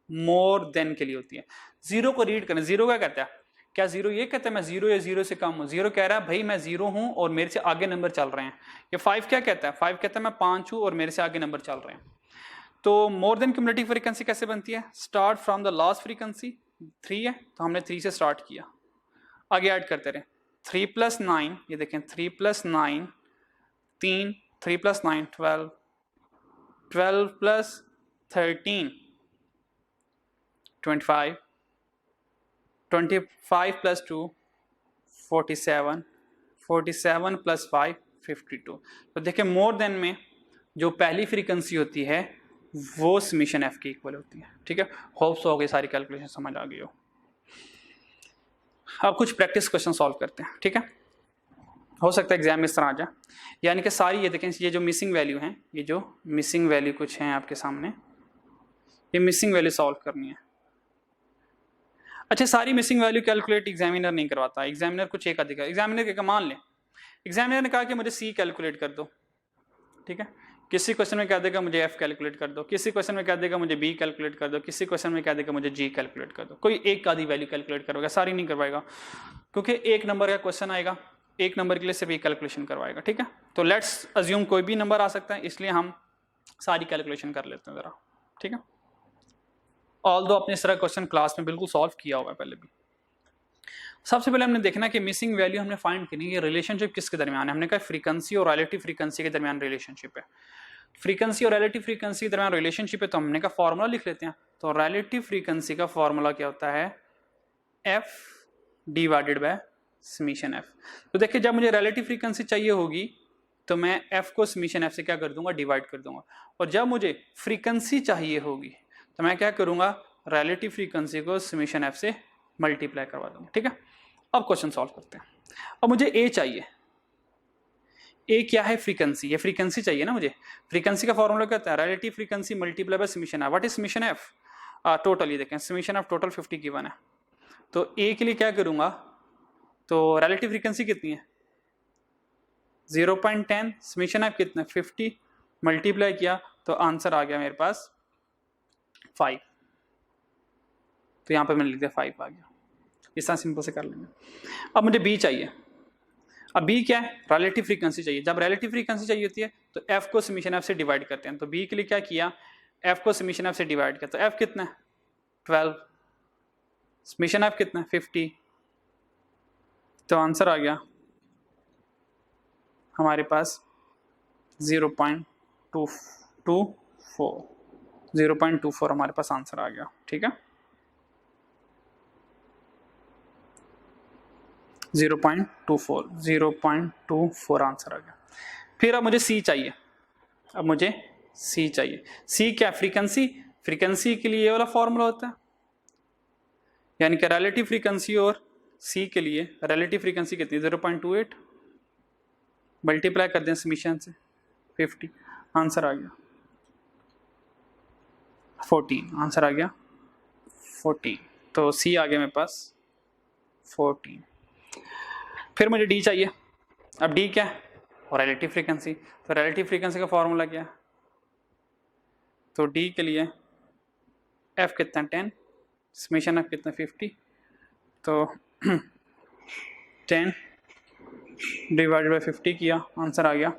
मोर देन के लिए होती है। जीरो को रीड करें, जीरो क्या कहता है? क्या जीरो ये कहता है मैं जीरो या जीरो से कम हूं? जीरो कह रहा है भाई मैं जीरो हूं और मेरे से आगे नंबर चल रहे हैं। ये 5 क्या कहता है? 5 कहता है मैं 5 हूं और मेरे से आगे नंबर चल रहे हैं। तो मोर देन क्यूमुलेटिव फ्रीक्वेंसी कैसे बनती है? Start from the last frequency 3 है तो हमने 3 से स्टार्ट किया, आगे ऐड करते रहे। 3 + 9, ये देखें 3 + 9 3, 3 + 9 12, 12 + 13 25, 25 + 2 47, 47 + 5 52। तो देखिए मोर देन में जो पहली फ्रीक्वेंसी होती है वो समीशन एफ के इक्वल होती है। ठीक है, होप्स हो गई, सारी कैलकुलेशन समझ आ गई हो। अब कुछ प्रैक्टिस क्वेश्चन सॉल्व करते हैं। ठीक है, हो सकता है एग्जाम में इस तरह आ जाए, यानी कि सारी ये देखें, ये जो मिसिंग वैल्यू हैं, ये जो मिसिंग वैल्यू कुछ हैं आपके सामने, ये मिसिंग वैल्यू सॉल्व करनी है। अच्छा, सारी मिसिंग वैल्यू कैलकुलेट एग्जामिनर नहीं करवाता, एग्जामिनर कुछ एक अधिक। एग्जामिनर के मान लें एग्जामिनर ने कहा कि मुझे सी कैलकुलेट कर दो। ठीक है, किसी क्वेश्चन में कह देगा मुझे एफ कैलकुलेट कर दो, किसी क्वेश्चन में कह देगा मुझे बी कैलकुलेट कर दो, किसी क्वेश्चन में कह देगा मुझे जी कैलकुलेट कर दो। कोई एक आधी वैल्यू कैलकुलेट करोगे, सारी नहीं करवाएगा, क्योंकि एक नंबर का क्वेश्चन आएगा, एक नंबर के लिए सिर्फ एक कैलकुलेशन करवाएगा। ठीक है, तो लेट्स अज्यूम कोई भी नंबर आ सकता है, इसलिए हम सारी कैलकुलेशन कर लेते हैं जरा। ठीक है, ऑल दो अपने इस तरह क्वेश्चन क्लास में बिल्कुल सॉल्व किया हुआ है पहले भी। सबसे पहले हमने देखना कि मिसिंग वैल्यू हमने फाइंड करनी है, रिलेशनशिप किसके दरमियान है? हमने कहा फ्रीक्वेंसी और रिलेटिव फ्रीक्वेंसी के दरमियान रिलेशनशिप है। फ्रीक्वेंसी और रिलेटिव फ्रीक्वेंसी के दरमियान रिलेशनशिप है, तो हमने कहा फॉर्मूला लिख लेते हैं। तो रिलेटिव फ्रीक्वेंसी का फॉर्मूला क्या होता है? F divided by summation F. तो देखिए जब मुझे रिलेटिव फ्रीक्वेंसी चाहिए होगी तो मैं एफ को समीशन एफ से क्या कर दूंगा? डिवाइड कर दूंगा। और जब मुझे फ्रीक्वेंसी चाहिए होगी तो मैं क्या करूंगा? रिलेटिव फ्रीक्वेंसी को समीशन एफ से मल्टीप्लाई करवा दूंगा। ठीक है, अब क्वेश्चन सॉल्व करते हैं। अब मुझे ए चाहिए। ए क्या है? फ्रीक्वेंसी। ये फ्रीक्वेंसी चाहिए ना मुझे। फ्रीक्वेंसी का फॉर्मूला क्या होता है? Relative frequency multiply by summation F. What is summation F? Total. ये देखें समेशन एफ टोटल 50 गिवन है। तो ए के लिए क्या करूंगा? तो रिलेटिव फ्रीक्वेंसी कितनी है? 0.10। समेशन एफ कितना? 50 मल्टीप्लाई किया तो आंसर आ गया मेरे पास 5। तो यहां पर मैंने लिख दिया 5 आ गया। इस तरह सिंपल से कर लेंगे। अब मुझे बी चाहिए। अब बी क्या है? रिलेटिव फ्रीक्वेंसी चाहिए। जब रिलेटिव फ्रीक्वेंसी चाहिए होती है तो एफ को समेशन एफ से डिवाइड करते हैं। तो बी के लिए क्या किया? एफ को समेशन एफ से डिवाइड किया। तो एफ कितना है? 12। समेशन एफ कितना है? 50। तो आंसर आ गया हमारे पास 0.224। 0.24 हमारे पास आंसर आ गया। ठीक है, 0.24 आंसर आ गया। फिर अब मुझे सी चाहिए। अब मुझे सी चाहिए। सी क्या? फ्रीक्वेंसी। फ्रीक्वेंसी के लिए ये वाला फॉर्मूला होता है, यानी कि रिलेटिव फ्रीक्वेंसी और सी के लिए रिलेटिव फ्रीक्वेंसी कितनी? 0.28 मल्टीप्लाई कर दें समीशन से 50। आंसर आ गया 14। आंसर आ गया 14। तो सी आ गया मेरे पास 14। फिर मुझे डी चाहिए। अब डी क्या है? Relative frequency. तो रिलेटिव फ्रीक्वेंसी का फॉर्मूला क्या है? तो डी के लिए एफ कितना? 10। समेशन एफ कितना? 50। तो 10 डिवाइडेड बाई 50 किया, आंसर आ गया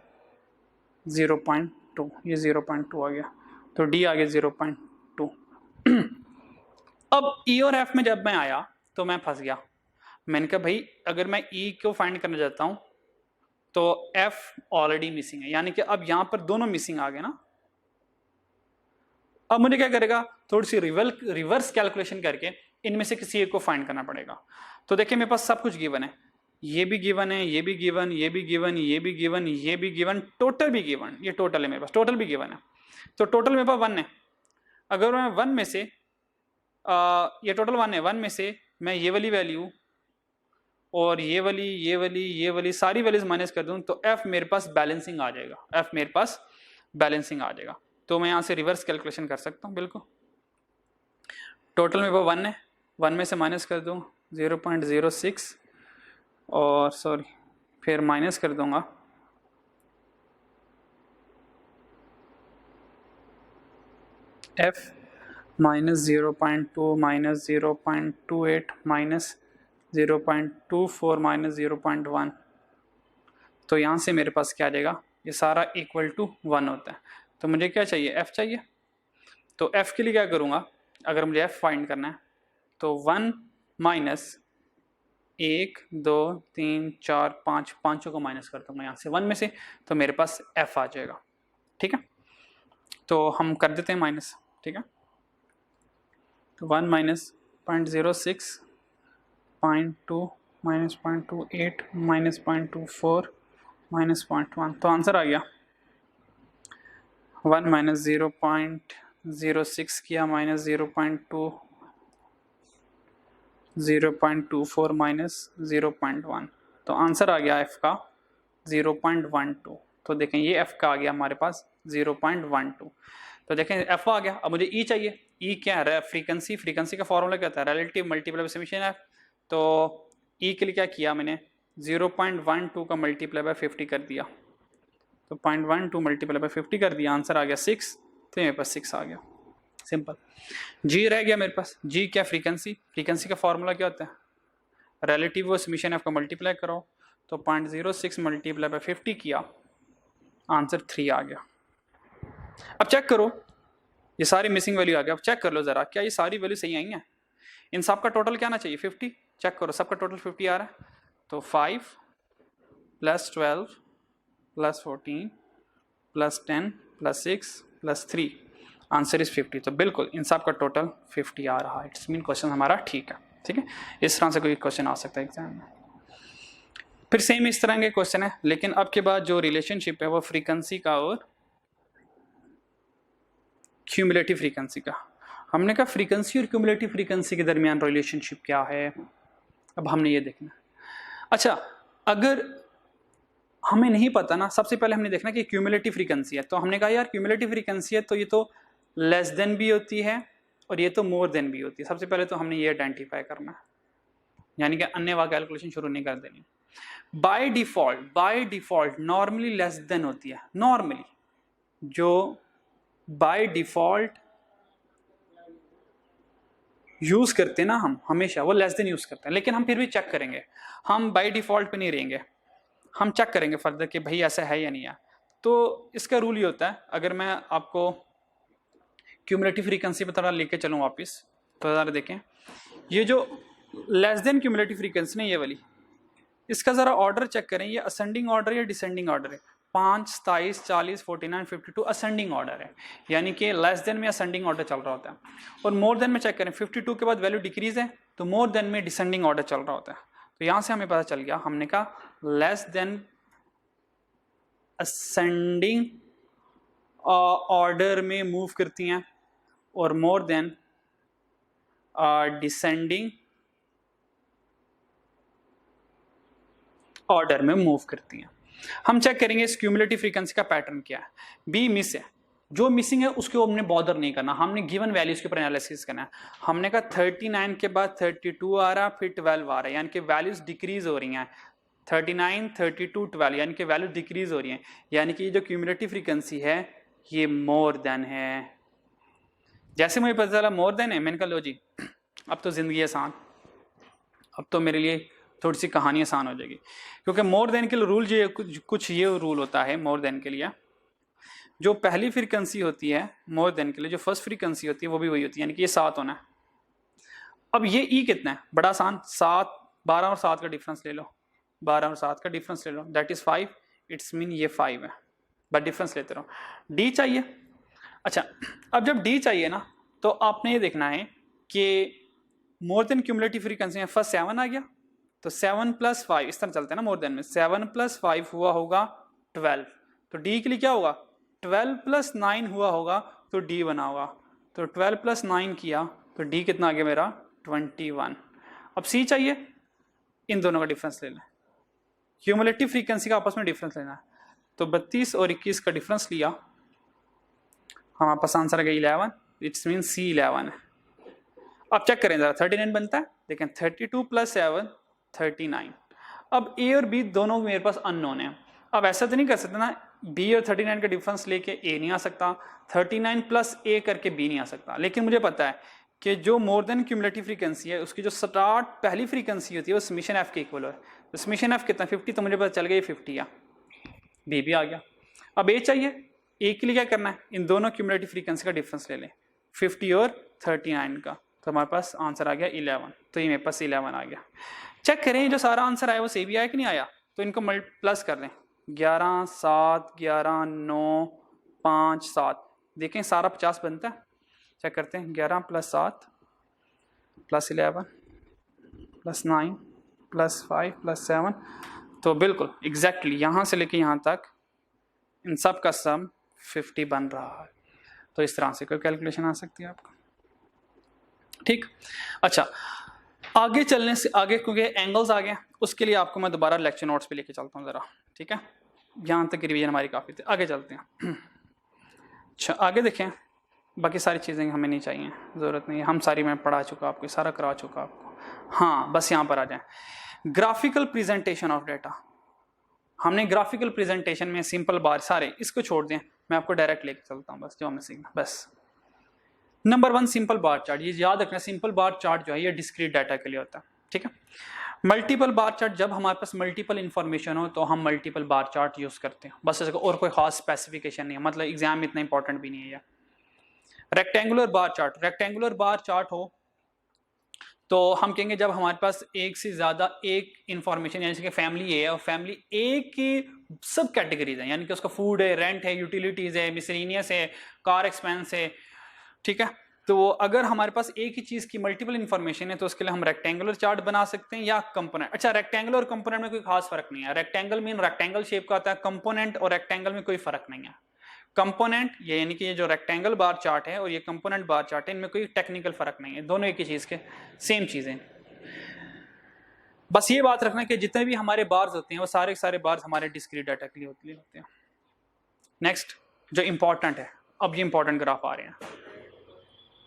0.2। ये 0.2 आ गया। तो डी आ गया 0.2। अब ई और एफ में जब मैं आया तो मैं फंस गया। मैंने कहा भाई अगर मैं ई को फाइंड करना चाहता हूं तो एफ ऑलरेडी मिसिंग है, यानी कि अब यहां पर दोनों मिसिंग आ गए ना। अब मुझे क्या करेगा? थोड़ी सी रिवर्स कैलकुलेशन करके इनमें से किसी एक को फाइंड करना पड़ेगा। तो देखिए मेरे पास सब कुछ गिवन है। ये भी गिवन है, ये भी गिवन, ये भी गिवन, ये भी गिवन, ये भी गिवन, टोटल भी गिवन। ये टोटल है मेरे पास, टोटल भी गिवन है। तो टोटल मेरे पास 1 है। अगर मैं 1 में से ये टोटल 1 है, 1 में से मैं ये वाली वैल्यू और ये वाली, ये वाली, ये वाली सारी वैल्यूज माइनस कर दूं तो एफ मेरे पास बैलेंसिंग आ जाएगा। एफ मेरे पास बैलेंसिंग आ जाएगा। तो मैं यहां से रिवर्स कैलकुलेशन कर सकता हूं बिल्कुल। टोटल मेरे पास 1 है, 1 में से माइनस कर दूं 0.06 और सॉरी फिर माइनस कर दूंगा F minus 0.2 minus 0.28 minus 0.24 minus 0.1। तो यहाँ से मेरे पास क्या आ जाएगा? ये सारा इक्वल टू 1 होता है। तो मुझे क्या चाहिए? एफ चाहिए। तो एफ के लिए क्या करूँगा? अगर मुझे एफ फाइंड करना है तो 1 माइनस 1 2 3 4 5 पाँचों को माइनस करता हूँ यहाँ से 1 में से, तो मेरे पास एफ आ जाएगा। ठीक है, तो हम कर देते हैं माइनस। ठीक है, तो 1 माइनस 0.06 0.2 माइनस 0.28 माइनस 0.24 माइनस 0.1। तो आंसर आ गया 1 माइनस 0.06 किया माइनस 0.24 माइनस 0.1। तो आंसर आ गया एफ का 0.12। तो देखें ये एफ का आ गया हमारे पास 0.12। तो देखें एफ आ गया। अब मुझे ई चाहिए। ई क्या है? फ्रीक्वेंसी। फ्रीक्वेंसी का फॉर्मूला क्या होता है? Relative multiply by summation F. तो ई के लिए क्या किया मैंने? 0.12 का मल्टीप्लाई बाय 50 कर दिया। तो 0.12 मल्टीप्लाई बाय 50 कर दिया, आंसर आ गया 6। तो मेरे पास 6 आ गया। सिंपल। जी रह गया मेरे पास। जी क्या? फ्रीक्वेंसी। फ्रीक्वेंसी का फॉर्मूला क्या होता है? रिलेटिव व समेशन एफ का मल्टीप्लाई करो। तो 0.06 मल्टीप्लाई बाय 50 किया, आंसर 3 आ गया। अब चेक करो, ये सारी मिसिंग वैल्यू आ गया। अब चेक कर लो जरा, क्या ये सारी वैल्यू सही आई हैं? इन सब का टोटल क्या आना चाहिए? 50। चेक करो, सबका टोटल 50 आ रहा है। तो 5 plus 12 plus 14 plus 10 plus 6 plus 3, answer is 50। तो बिल्कुल इन सब का टोटल 50 आ रहा है। इट्स मीन क्वेश्चन हमारा ठीक है। ठीक है, इस तरह से कोई क्वेश्चन आ सकता है एग्जाम में। फिर सेम इस तरह के क्वेश्चन है, लेकिन अब के बाद जो रिलेशनशिप है वो फ्रीक्वेंसी का और क्यूमुलेटिव फ्रीक्वेंसी का। हमने कहा फ्रीक्वेंसी और क्यूमुलेटिव फ्रीक्वेंसी के दरमियान रिलेशनशिप क्या है, अब हमने ये देखना। अच्छा, अगर हमें नहीं पता ना, सबसे पहले हमने देखना कि क्यूमुलेटिव फ्रीक्वेंसी है, तो हमने कहा यार क्यूमुलेटिव फ्रीक्वेंसी है तो ये तो लेस देन भी होती है और ये तो मोर देन भी होती है। सबसे पहले तो हमने ये आइडेंटिफाई करना है, यानी कि अन्य वाला कैलकुलेशन शुरू नहीं कर देनी। By default normally less than होती है, नॉर्मली जो बाय डिफॉल्ट यूज करते हैं ना हम हमेशा, वो लेस देन यूज करते हैं, लेकिन हम फिर भी चेक करेंगे, हम बाय डिफॉल्ट पे नहीं रहेंगे, हम चेक करेंगे फर्दर कि भाई ऐसा है या नहीं है। तो इसका रूल ये होता है, अगर मैं आपको क्यूमुलेटिव फ्रीक्वेंसी पर थोड़ा लेके चलूँ वापस, तो ज़रा देखें ये जो लेस देन क्यूमुलेटिव फ्रीक्वेंसी नहीं, ये वाली, इसका ज़रा ऑर्डर चेक करें, ये असेंडिंग ऑर्डर या डिसेंडिंग ऑर्डर है। 5, 27, 40, 49, 52 असेंडिंग ऑर्डर है, यानी कि लेस देन में असेंडिंग ऑर्डर चल रहा होता है। और मोर देन में चेक करें, 52 के बाद वैल्यू डिक्रीज है तो मोर देन में डिसेंडिंग ऑर्डर चल रहा होता है। तो यहाँ से हमें पता चल गया, हमने कहा लेस देन असेंडिंग ऑर्डर में मूव करती हैं और मोर देन डिसेंडिंग ऑर्डर में मूव करती हैं। हम चेक करेंगे इस क्यूमुलेटिव फ्रीक्वेंसी का पैटर्न क्या है। बी मिस है, जो मिसिंग है उसको हमने बॉदर नहीं करना, हमने गिवन वैल्यूज के ऊपर एनालिसिस करना है। हमने कहा 39 के बाद 32 आ रहा, फिर 12 आ रहा है, यानी कि वैल्यूज डिक्रीज हो रही हैं। 39, 32, 12 यानी कि वैल्यू डिक्रीज हो रही है, यानी कि ये जो क्यूमुलेटिव फ्रीक्वेंसी है ये मोर देन है। जैसे मुझे पता चला मोर देन है, मैंने कहा लो जी अब तो जिंदगी आसान, अब तो मेरे लिए थोड़ी सी कहानी आसान हो जाएगी। क्योंकि मोर देन के लिए रूल ये कुछ ये रूल होता है मोर देन के लिए, जो पहली फ्रीक्वेंसी होती है मोर देन के लिए, जो फर्स्ट फ्रीक्वेंसी होती है वो भी वही होती है, यानी कि ये 7 होना है। अब ये ई कितना है, बड़ा आसान, 7, 12 और 7 का डिफरेंस ले लो, 12 और 7 का डिफरेंस ले लो, दैट इज 5, इट्स मीन ये 5 है, बट डिफरेंस लेते रहो। डी चाहिए, अच्छा अब जब डी चाहिए ना तो आपने ये देखना है कि मोर देन क्यूमुलेटिव फ्रीक्वेंसी में फर्स्ट 7 आ गया, तो 7 + 5 इस तरह चलते हैं ना मोर देन में, 7 + 5 हुआ होगा 12, तो डी के लिए क्या होगा 12 + 9 हुआ होगा तो डी बना होगा, तो 12 + 9 किया तो डी कितना आ गया मेरा 21। अब सी चाहिए, इन दोनों का डिफरेंस ले लें, क्यूमुलेटिव फ्रीक्वेंसी का आपस में डिफरेंस लेना है, तो 32 और 21 का डिफरेंस लिया, हमारे पास आंसर आ गया 11, इट्स मीन सी 11 है। अब चेक करें जरा 39 बनता है, देखें 32 + 7 39। अब ए और बी दोनों मेरे पास अननोन है, अब ऐसा तो नहीं कर सकते ना बी और 39 का डिफरेंस लेके ए नहीं आ सकता, 39 + ए करके बी नहीं आ सकता, लेकिन मुझे पता है कि जो मोर देन क्यूमुलेटिव फ्रीक्वेंसी है उसकी जो स्टार्ट पहली फ्रीक्वेंसी होती है वो समेशन एफ के इक्वल है, तो समेशन एफ कितना 50, तो मुझे पता चल गया ये 50 है, बी भी आ गया। अब ए चाहिए, ए के लिए क्या करना है, इन दोनों क्यूमुलेटिव फ्रीक्वेंसी का डिफरेंस ले लें, 50 और 39 का, तो हमारे पास आंसर आ गया 11, तो ये मेरे पास 11 आ गया। चेक करें जो सारा आंसर आया वो सही भी आया कि नहीं आया, तो इनको प्लस कर लें, 11, 7, 11, 9, 5, 7, देखें सारा 50 बनता है। चेक करते हैं, 11 + 7 + 11 + 9 + 5 + 7, तो बिल्कुल एग्जैक्टली यहाँ से लेके यहाँ तक इन सब का सम 50 बन रहा है। तो इस तरह से कोई कैलकुलेशन आ सकती है आपको, ठीक। अच्छा आगे चलने से आगे, क्योंकि एंगल्स आ गए उसके लिए आपको मैं दोबारा लेक्चर नोट्स पे लेके चलता हूँ ज़रा, ठीक है, यहाँ तक रिवीजन हमारी काफ़ी थी, आगे चलते हैं। अच्छा आगे देखें, बाकी सारी चीज़ें हमें नहीं चाहिए, ज़रूरत नहीं है, हम सारी मैं पढ़ा चुका आपको, सारा करा चुका आपको। हाँ बस यहाँ पर आ जाए, ग्राफिकल प्रेजेंटेशन ऑफ डेटा। हमने ग्राफिकल प्रेजेंटेशन में सिंपल बार सारे इसको छोड़ दें, मैं आपको डायरेक्ट लेके चलता हूँ, बस जो हमें सीखना, बस नंबर 1 सिंपल बार चार्ट, ये याद रखना, सिंपल बार चार्ट जो है ये डिस्क्रीट डाटा के लिए होता है, ठीक है। मल्टीपल बार चार्ट, जब हमारे पास मल्टीपल इंफॉर्मेशन हो तो हम मल्टीपल बार चार्ट यूज करते हैं, बस इसका और कोई खास स्पेसिफिकेशन नहीं है, मतलब एग्जाम में इतना इंपॉर्टेंट भी नहीं है। Rectangular bar chart, rectangular bar chart हो तो हम कहेंगे जब हमारे पास एक से ज्यादा एक इंफॉर्मेशन, यानी कि फैमिली ए है और फैमिली ए की सब कैटेगरीज हैं, यानी कि उसका फूड है, रेंट है, यूटिलिटीज है, मिसलेनियस है, कार एक्सपेंस है, ठीक है। तो अगर हमारे पास एक ही चीज की मल्टीपल इंफॉर्मेशन है तो उसके लिए हम रेक्टेंगुलर चार्ट बना सकते हैं या कंपोनेंट। अच्छा रेक्टेंगुलर और कंपोनेंट में कोई खास फर्क नहीं है, रेक्टेंगल मीन रेक्टेंगल शेप का होता है, कंपोनेंट और रेक्टेंगल में कोई फर्क नहीं है। कंपोनेंट ये यानी कि ये जो रेक्टेंगल बार चार्ट है और ये कंपोनेंट बार चार्ट है, इनमें कोई टेक्निकल फर्क नहीं है, दोनों एक ही चीज के सेम चीजें। बस ये बात रखना कि जितने भी हमारे बार्स होते हैं वो सारे के सारे बार्स हमारे डिस्क्रीट डाटा के लिए होते हैं। नेक्स्ट जो इंपॉर्टेंट है, अब ये इंपॉर्टेंट ग्राफ आ रहे हैं।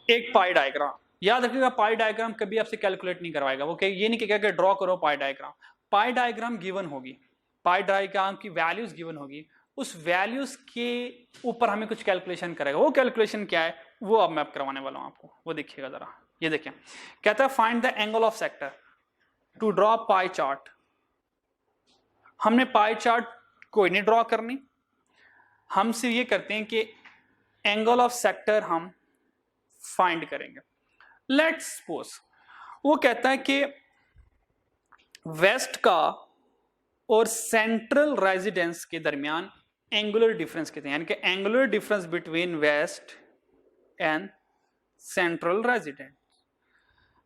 एक पाई डायग्राम, याद रखिएगा पाई डायग्राम कभी आपसे कैलकुलेट नहीं करवाएगा, वो ये नहीं कहेगा कि ड्रॉ करो पाई डायग्राम। पाई डायग्राम गिवन होगी, पाई डायग्राम की वैल्यूज गिवन होगी, उस वैल्यूज के ऊपर हमें कुछ कैलकुलेशन करेगा। वो कैलकुलेशन क्या है वो अब मैं करवाने वाला हूं आपको, वो देखिएगा जरा। ये देखिए कहता है find the angle of sector to draw pie chart. हमने पाई चार्ट कोई नहीं ड्रॉ करनी, हम सिर्फ ये करते हैं कि एंगल ऑफ सेक्टर हम फाइंड करेंगे। लेट्स सपोज वो कहता है कि वेस्ट का और सेंट्रल रेजिडेंस के दरमियान एंगुलर डिफरेंस कितने, यानी कि angular difference between west and central residence.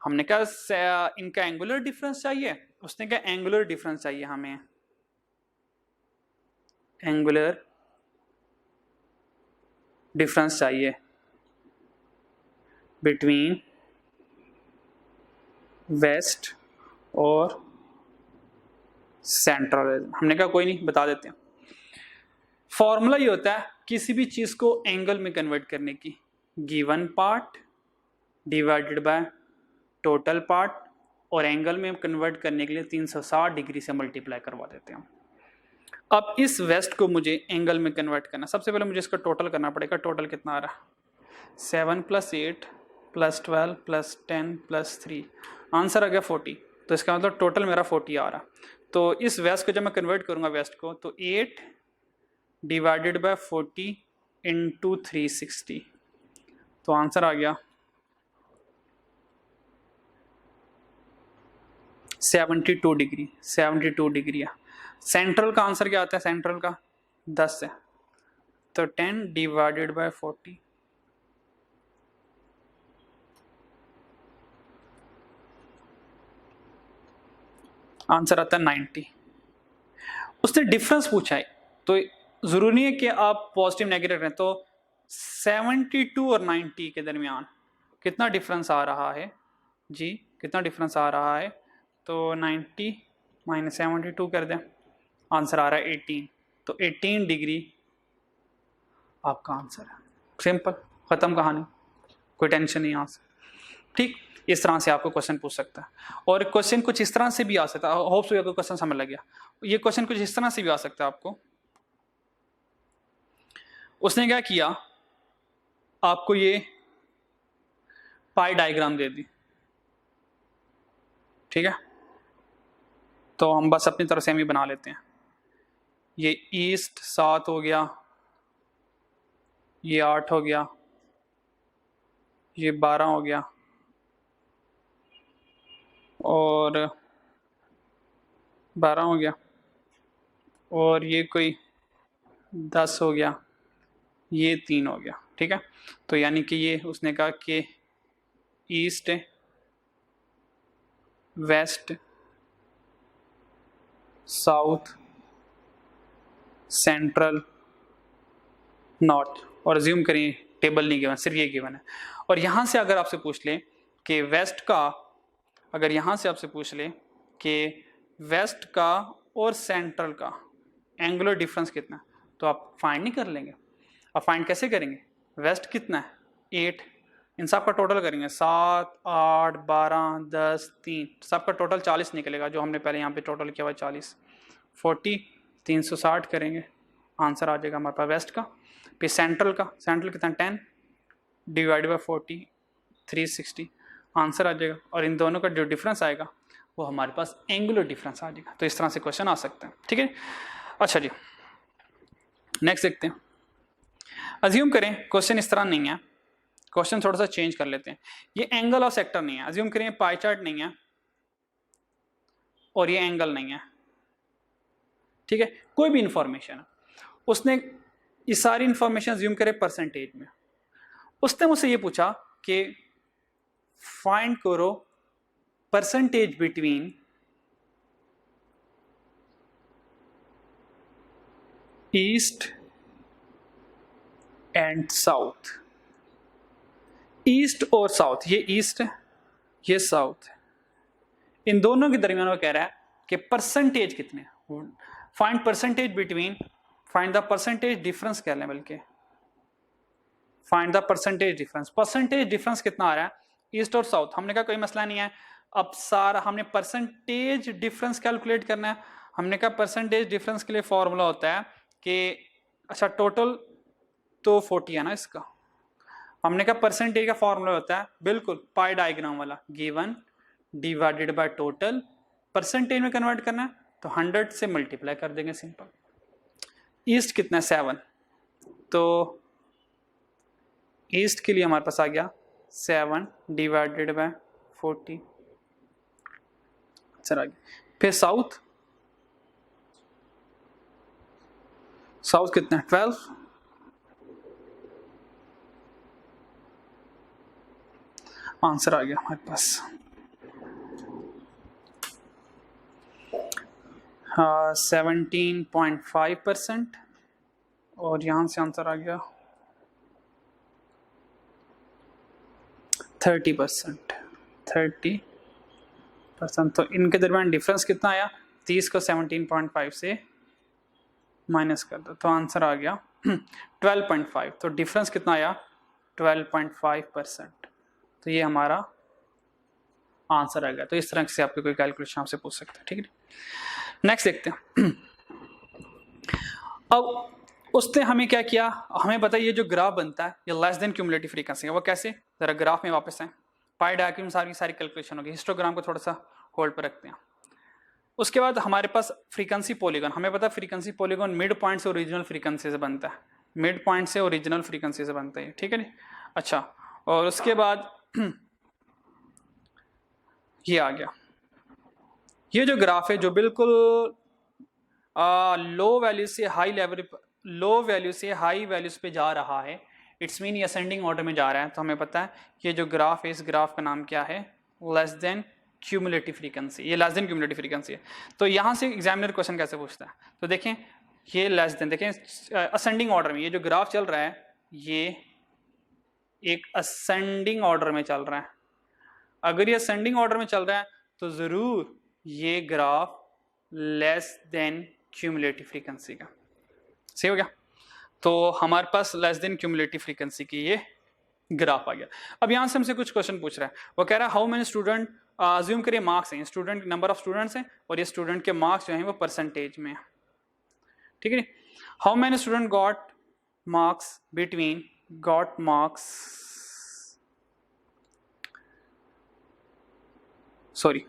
हमने कहा इनका एंगुलर डिफरेंस चाहिए, उसने कहा एंगुलर डिफरेंस चाहिए हमें, एंगुलर डिफरेंस चाहिए बिटवीन वेस्ट और सेंट्रल। हमने कहा कोई नहीं, बता देते हैं। फॉर्मूला ये होता है किसी भी चीज को एंगल में कन्वर्ट करने की, given part divided by total part, और एंगल में कन्वर्ट करने के लिए 360 डिग्री से मल्टीप्लाई करवा देते हैं। अब इस वेस्ट को मुझे एंगल में कन्वर्ट करना, सबसे पहले मुझे इसका टोटल करना पड़ेगा। टोटल कितना आ रहा है 7 + 8 + 12 + 10 + 3, आंसर आ गया 40। तो इसका मतलब टोटल मेरा 40 आ रहा। तो इस वेस्ट को जब मैं कन्वर्ट करूंगा वेस्ट को, तो 8 डिवाइडेड बाय 40 इंटू 360, तो आंसर आ गया 72 डिग्री। 72 डिग्री है। सेंट्रल का आंसर क्या आता है, सेंट्रल का 10 है, तो 10 डिवाइडेड बाय 40, आंसर आता है 90। उसने डिफरेंस पूछा है, तो जरूरी नहीं है कि आप पॉजिटिव नेगेटिव रखें। तो 72 और 90 के दरमियान कितना डिफरेंस आ रहा है जी, कितना डिफरेंस आ रहा है, तो 90 - 72 कर दें, आंसर आ रहा है 18। तो 18 डिग्री आपका आंसर है। सिंपल, खत्म कहानी, कोई टेंशन नहीं आंसर। ठीक, इस तरह से आपको क्वेश्चन पूछ सकता है। और क्वेश्चन कुछ इस तरह से भी आ सकता है, होप सो आपको क्वेश्चन समझ लग गया। ये क्वेश्चन कुछ इस तरह से भी आ सकता है आपको। उसने क्या किया, आपको ये पाई डायग्राम दे दी, ठीक है, तो हम बस अपनी तरफ से हम ही बना लेते हैं। ये ईस्ट 7 हो गया, ये 8 हो गया, ये 12 हो गया, और 12 हो गया, और ये कोई 10 हो गया, ये 3 हो गया। ठीक है, तो यानी कि ये उसने कहा कि east, west, south, central, north, और अज्यूम करें टेबल नहीं गिवन, सिर्फ ये गिवन है। और यहां से अगर आपसे पूछ ले कि वेस्ट का, अगर यहां से आपसे पूछ ले कि वेस्ट का और सेंट्रल का एंगुलर डिफरेंस कितना, तो आप फाइंड नहीं कर लेंगे। आप फाइंड कैसे करेंगे, वेस्ट कितना है 8, इन सब का टोटल करेंगे 7, 8, 12, 10, 3, सबका टोटल 40 निकलेगा, जो हमने पहले यहाँ पे टोटल किया हुआ 40, 40, 360 करेंगे, आंसर आ जाएगा हमारे पास वेस्ट का। फिर सेंट्रल का, सेंट्रल कितना 10 डिवाइड बाय 40, 360, आंसर आ जाएगा। और इन दोनों का जो डिफरेंस आएगा वो हमारे पास एंगुलर डिफरेंस आ जाएगा। तो इस तरह से क्वेश्चन आ सकते हैं, ठीक है। अच्छा जी, नेक्स्ट देखते हैं। अज्यूम करें क्वेश्चन इस तरह नहीं है, क्वेश्चन थोड़ा सा चेंज कर लेते हैं। ये एंगल ऑफ सेक्टर नहीं है, अज्यूम करें पाई चार्ट नहीं है और ये एंगल नहीं है, ठीक है, कोई भी इंफॉर्मेशन, उसने ये सारी इंफॉर्मेशन अज्यूम करे परसेंटेज में। उसने मुझसे ये पूछा कि फाइंड करो percentage between east and south. East और साउथ, ये ईस्ट है, ये साउथ है, इन दोनों के दरमियान वो कह रहा है कि परसेंटेज कितने, find percentage between, find the percentage difference कह लें, बल्कि find the percentage difference. Percentage difference कितना आ रहा है ईस्ट और साउथ, हमने कहा कोई मसला नहीं है। अब सारा हमने परसेंटेज डिफरेंस कैलकुलेट करना है। हमने कहा परसेंटेज डिफरेंस के लिए फॉर्मूला होता है कि अच्छा टोटल तो 40 है ना इसका, हमने कहा परसेंटेज का फॉर्मूला होता है बिल्कुल पाई डायग्राम वाला, given divided by total, percentage में कन्वर्ट करना है तो 100 से मल्टीप्लाई कर देंगे सिंपल। ईस्ट कितना है 7, तो ईस्ट के लिए हमारे पास आ गया 7 डिवाइडेड बाय 40। चल आगे, फिर साउथ, साउथ कितना है 12, आंसर आ गया हमारे पास 17.5%, और यहां से आंसर आ गया 30%। तो इनके दरमियान डिफरेंस कितना आया, 30 को 17.5 से माइनस कर दो तो आंसर आ गया 12.5। तो डिफरेंस कितना आया 12.5%। तो ये हमारा आंसर आ गया। तो इस तरह से आपके कोई कैलकुलेशन आपसे पूछ सकते हैं, ठीक है। नेक्स्ट देखते हैं। अब उसने हमें क्या किया, हमें बताइए ये जो ग्राफ बनता है ये लेस देन क्यूमुलेटिव फ्रीक्वेंसी है, वो कैसे, जरा ग्राफ में वापस आए। पाई डायग्राम सारी कैलकुलेशन होगी, हिस्टोग्राम को थोड़ा सा होल्ड पर रखते हैं। उसके बाद हमारे पास फ्रीक्वेंसी पॉलीगॉन, हमें पता है फ्रीक्वेंसी पॉलीगॉन मिड पॉइंट से ओरिजिनल फ्रीक्वेंसी से बनता है, मिड पॉइंट से ओरिजिनल फ्रीक्वेंसी से बनता है, ठीक है नी। अच्छा, और उसके बाद ये आ गया, ये जो ग्राफ है जो बिल्कुल लो वैल्यू से हाई लेवल, लो वैल्यू से हाई वैल्यूज पे जा रहा है, इट्स मीन असेंडिंग ऑर्डर में जा रहा है। तो हमें पता है कि ये जो ग्राफ है इस ग्राफ का नाम क्या है, लेस देन क्यूमुलेटिव फ्रीक्वेंसी, ये लेस देन क्यूमुलेटिव फ्रीक्वेंसी है। तो यहाँ से एग्जामिनर क्वेश्चन कैसे पूछता है, तो देखें ये लेस देन, देखें असेंडिंग ऑर्डर में ये जो ग्राफ चल रहा है ये एक असेंडिंग ऑर्डर में चल रहा है। अगर ये असेंडिंग ऑर्डर में चल रहा है तो जरूर ये graph less than cumulative frequency का, सही हो गया। तो हमारे पास लेस देन क्यूमुलेटिव फ्रीक्वेंसी की ये ग्राफ आ गया। अब यहां से हमसे कुछ क्वेश्चन पूछ रहा है, वो कह रहा है हाउ मेनी स्टूडेंट, अज्यूम करिए मार्क्स हैं, स्टूडेंट नंबर ऑफ स्टूडेंट्स हैं और ये स्टूडेंट के मार्क्स जो हैं वो परसेंटेज में है, ठीक है। How many student got marks between, got marks, sorry,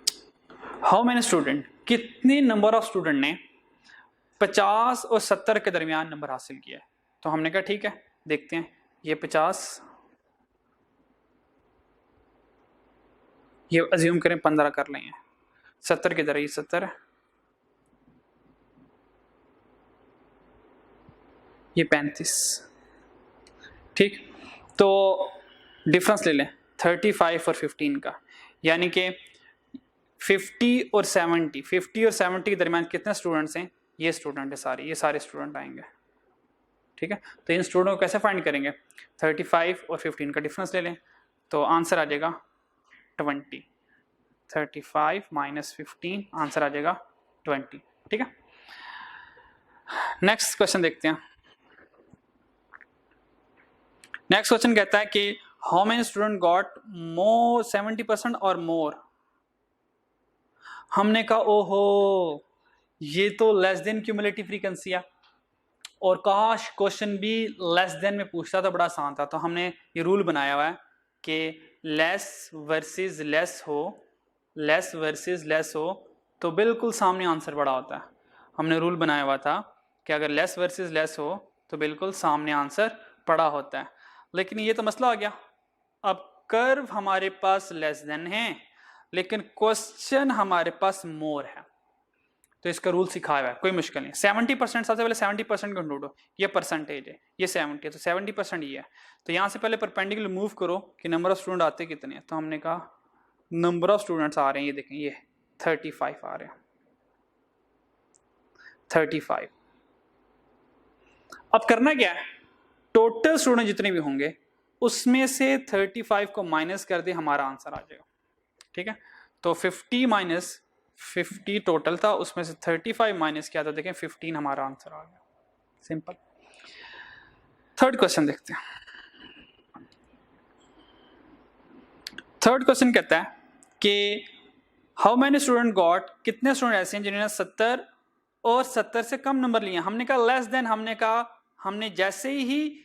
how many student, कितने नंबर ऑफ स्टूडेंट ने 50 और 70 के दरमियान नंबर हासिल किया है। तो हमने कहा ठीक है देखते हैं, ये 50, ये अज्यूम करें 15 कर लेंगे, 70 की तरह ये 70, ये 35, ठीक। तो डिफरेंस ले लें 35 और 15 का, यानी कि 50 और 70, 50 और 70 के दरमियान कितने स्टूडेंट्स हैं, ये स्टूडेंट है सारे, ये सारे स्टूडेंट आएंगे, ठीक है। तो इन स्टूडेंट को कैसे फाइंड करेंगे, 35 और 15 का डिफरेंस ले लें तो आंसर आ जाएगा 20, 35 माइनस 15 आंसर आ जाएगा 20, ठीक है। नेक्स्ट क्वेश्चन देखते हैं। नेक्स्ट क्वेश्चन कहता है कि how many student got more 70% और मोर। हमने कहा ओहो ये तो लेस देन क्यूमुलेटिव फ्रीक्वेंसी है, और काश क्वेश्चन भी लेस देन में पूछता तो बड़ा आसान था। तो हमने ये रूल बनाया हुआ है कि लेस वर्सेस लेस हो, लेस वर्सेस लेस हो तो बिल्कुल सामने आंसर बड़ा होता है। हमने रूल बनाया हुआ था कि अगर लेस वर्सेस लेस हो तो बिल्कुल सामने आंसर बड़ा होता है। लेकिन ये तो मसला आ गया, अब कर्व हमारे पास लेस देन है लेकिन क्वेश्चन हमारे पास मोर है, तो इसका रूल सिखाया हुआ है, कोई मुश्किल नहीं। 70% सबसे पहले 70% को ढूंढो, ये परसेंटेज है, ये 70 है तो 70% ये है। तो यहाँ से पहले परपेंडिकुलर मूव करो कि नंबर ऑफ स्टूडेंट आते कितने हैं। तो हमने कहा नंबर ऑफ स्टूडेंट्स आ रहे हैं, ये देखें ये 35 आ रहे हैं, 35। अब करना क्या है, टोटल स्टूडेंट जितने भी होंगे उसमें से 35 को माइनस कर दे, हमारा आंसर आ जाएगा, ठीक है। तो 50 माइनस 50 टोटल था, उसमें से 35 माइनस किया तो देखें 15 हमारा आंसर आ गया। सिंपल। थर्ड क्वेश्चन देखते हैं। थर्ड क्वेश्चन कहता है कि हाउ मैनी स्टूडेंट गॉट, कितने स्टूडेंट ऐसे हैं जिन्होंने 70 और 70 से कम नंबर लिए। हमने कहा लेस देन, हमने जैसे ही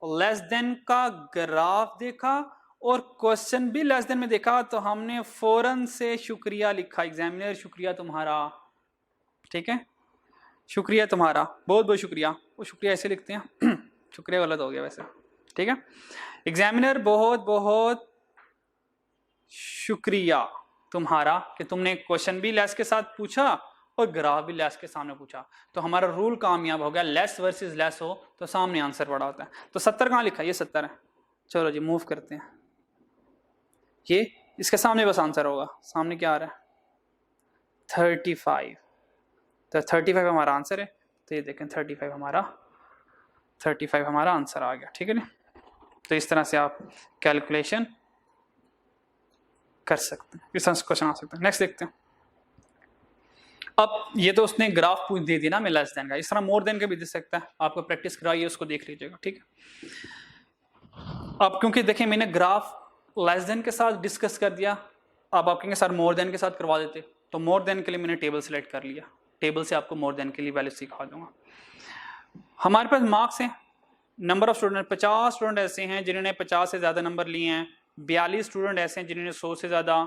लेस देन का ग्राफ देखा और क्वेश्चन भी लेस देन में देखा तो हमने फौरन से शुक्रिया लिखा, एग्जामिनर शुक्रिया तुम्हारा, ठीक है, शुक्रिया तुम्हारा, बहुत बहुत शुक्रिया। वो शुक्रिया ऐसे लिखते हैं शुक्रिया गलत हो गया वैसे, ठीक है। एग्जामिनर बहुत बहुत शुक्रिया तुम्हारा कि तुमने क्वेश्चन भी लेस के साथ पूछा और ग्राफ भी लेस के सामने पूछा। तो हमारा रूल कामयाब हो गया, लेस वर्सेस लेस हो तो सामने आंसर बड़ा होता है। तो 70 कहाँ लिखा है? ये 70 है। चलो जी मूव करते हैं, ये इसके सामने बस आंसर होगा। सामने क्या आ रहा है? 35। तो 35 हमारा आंसर है। तो ये देखें 35 हमारा आंसर आ गया, ठीक है ना। तो इस तरह से आप कैलकुलेशन कर सकते हैं, इस तरह से क्वेश्चन आ सकते हैं। नेक्स्ट देखते हैं। अब ये तो उसने ग्राफ दे दिया ना मैं लेस देन का, इस तरह मोर देन का भी दे सकता है। आपको प्रैक्टिस कराइए, उसको देख लीजिएगा, ठीक है। अब क्योंकि देखें मैंने ग्राफ लेस देन के साथ डिस्कस कर दिया, अब आप कहेंगे सर मोर देन के साथ करवा देते, तो मोर देन के लिए मैंने टेबल सेलेक्ट कर लिया। टेबल से आपको मोर देन के लिए वैल्यू सिखा दूंगा। हमारे पास मार्क्स हैं, नंबर ऑफ स्टूडेंट 50 स्टूडेंट ऐसे हैं जिन्होंने 50 से ज़्यादा नंबर लिए हैं, 42 स्टूडेंट ऐसे हैं जिन्होंने 100 से ज़्यादा,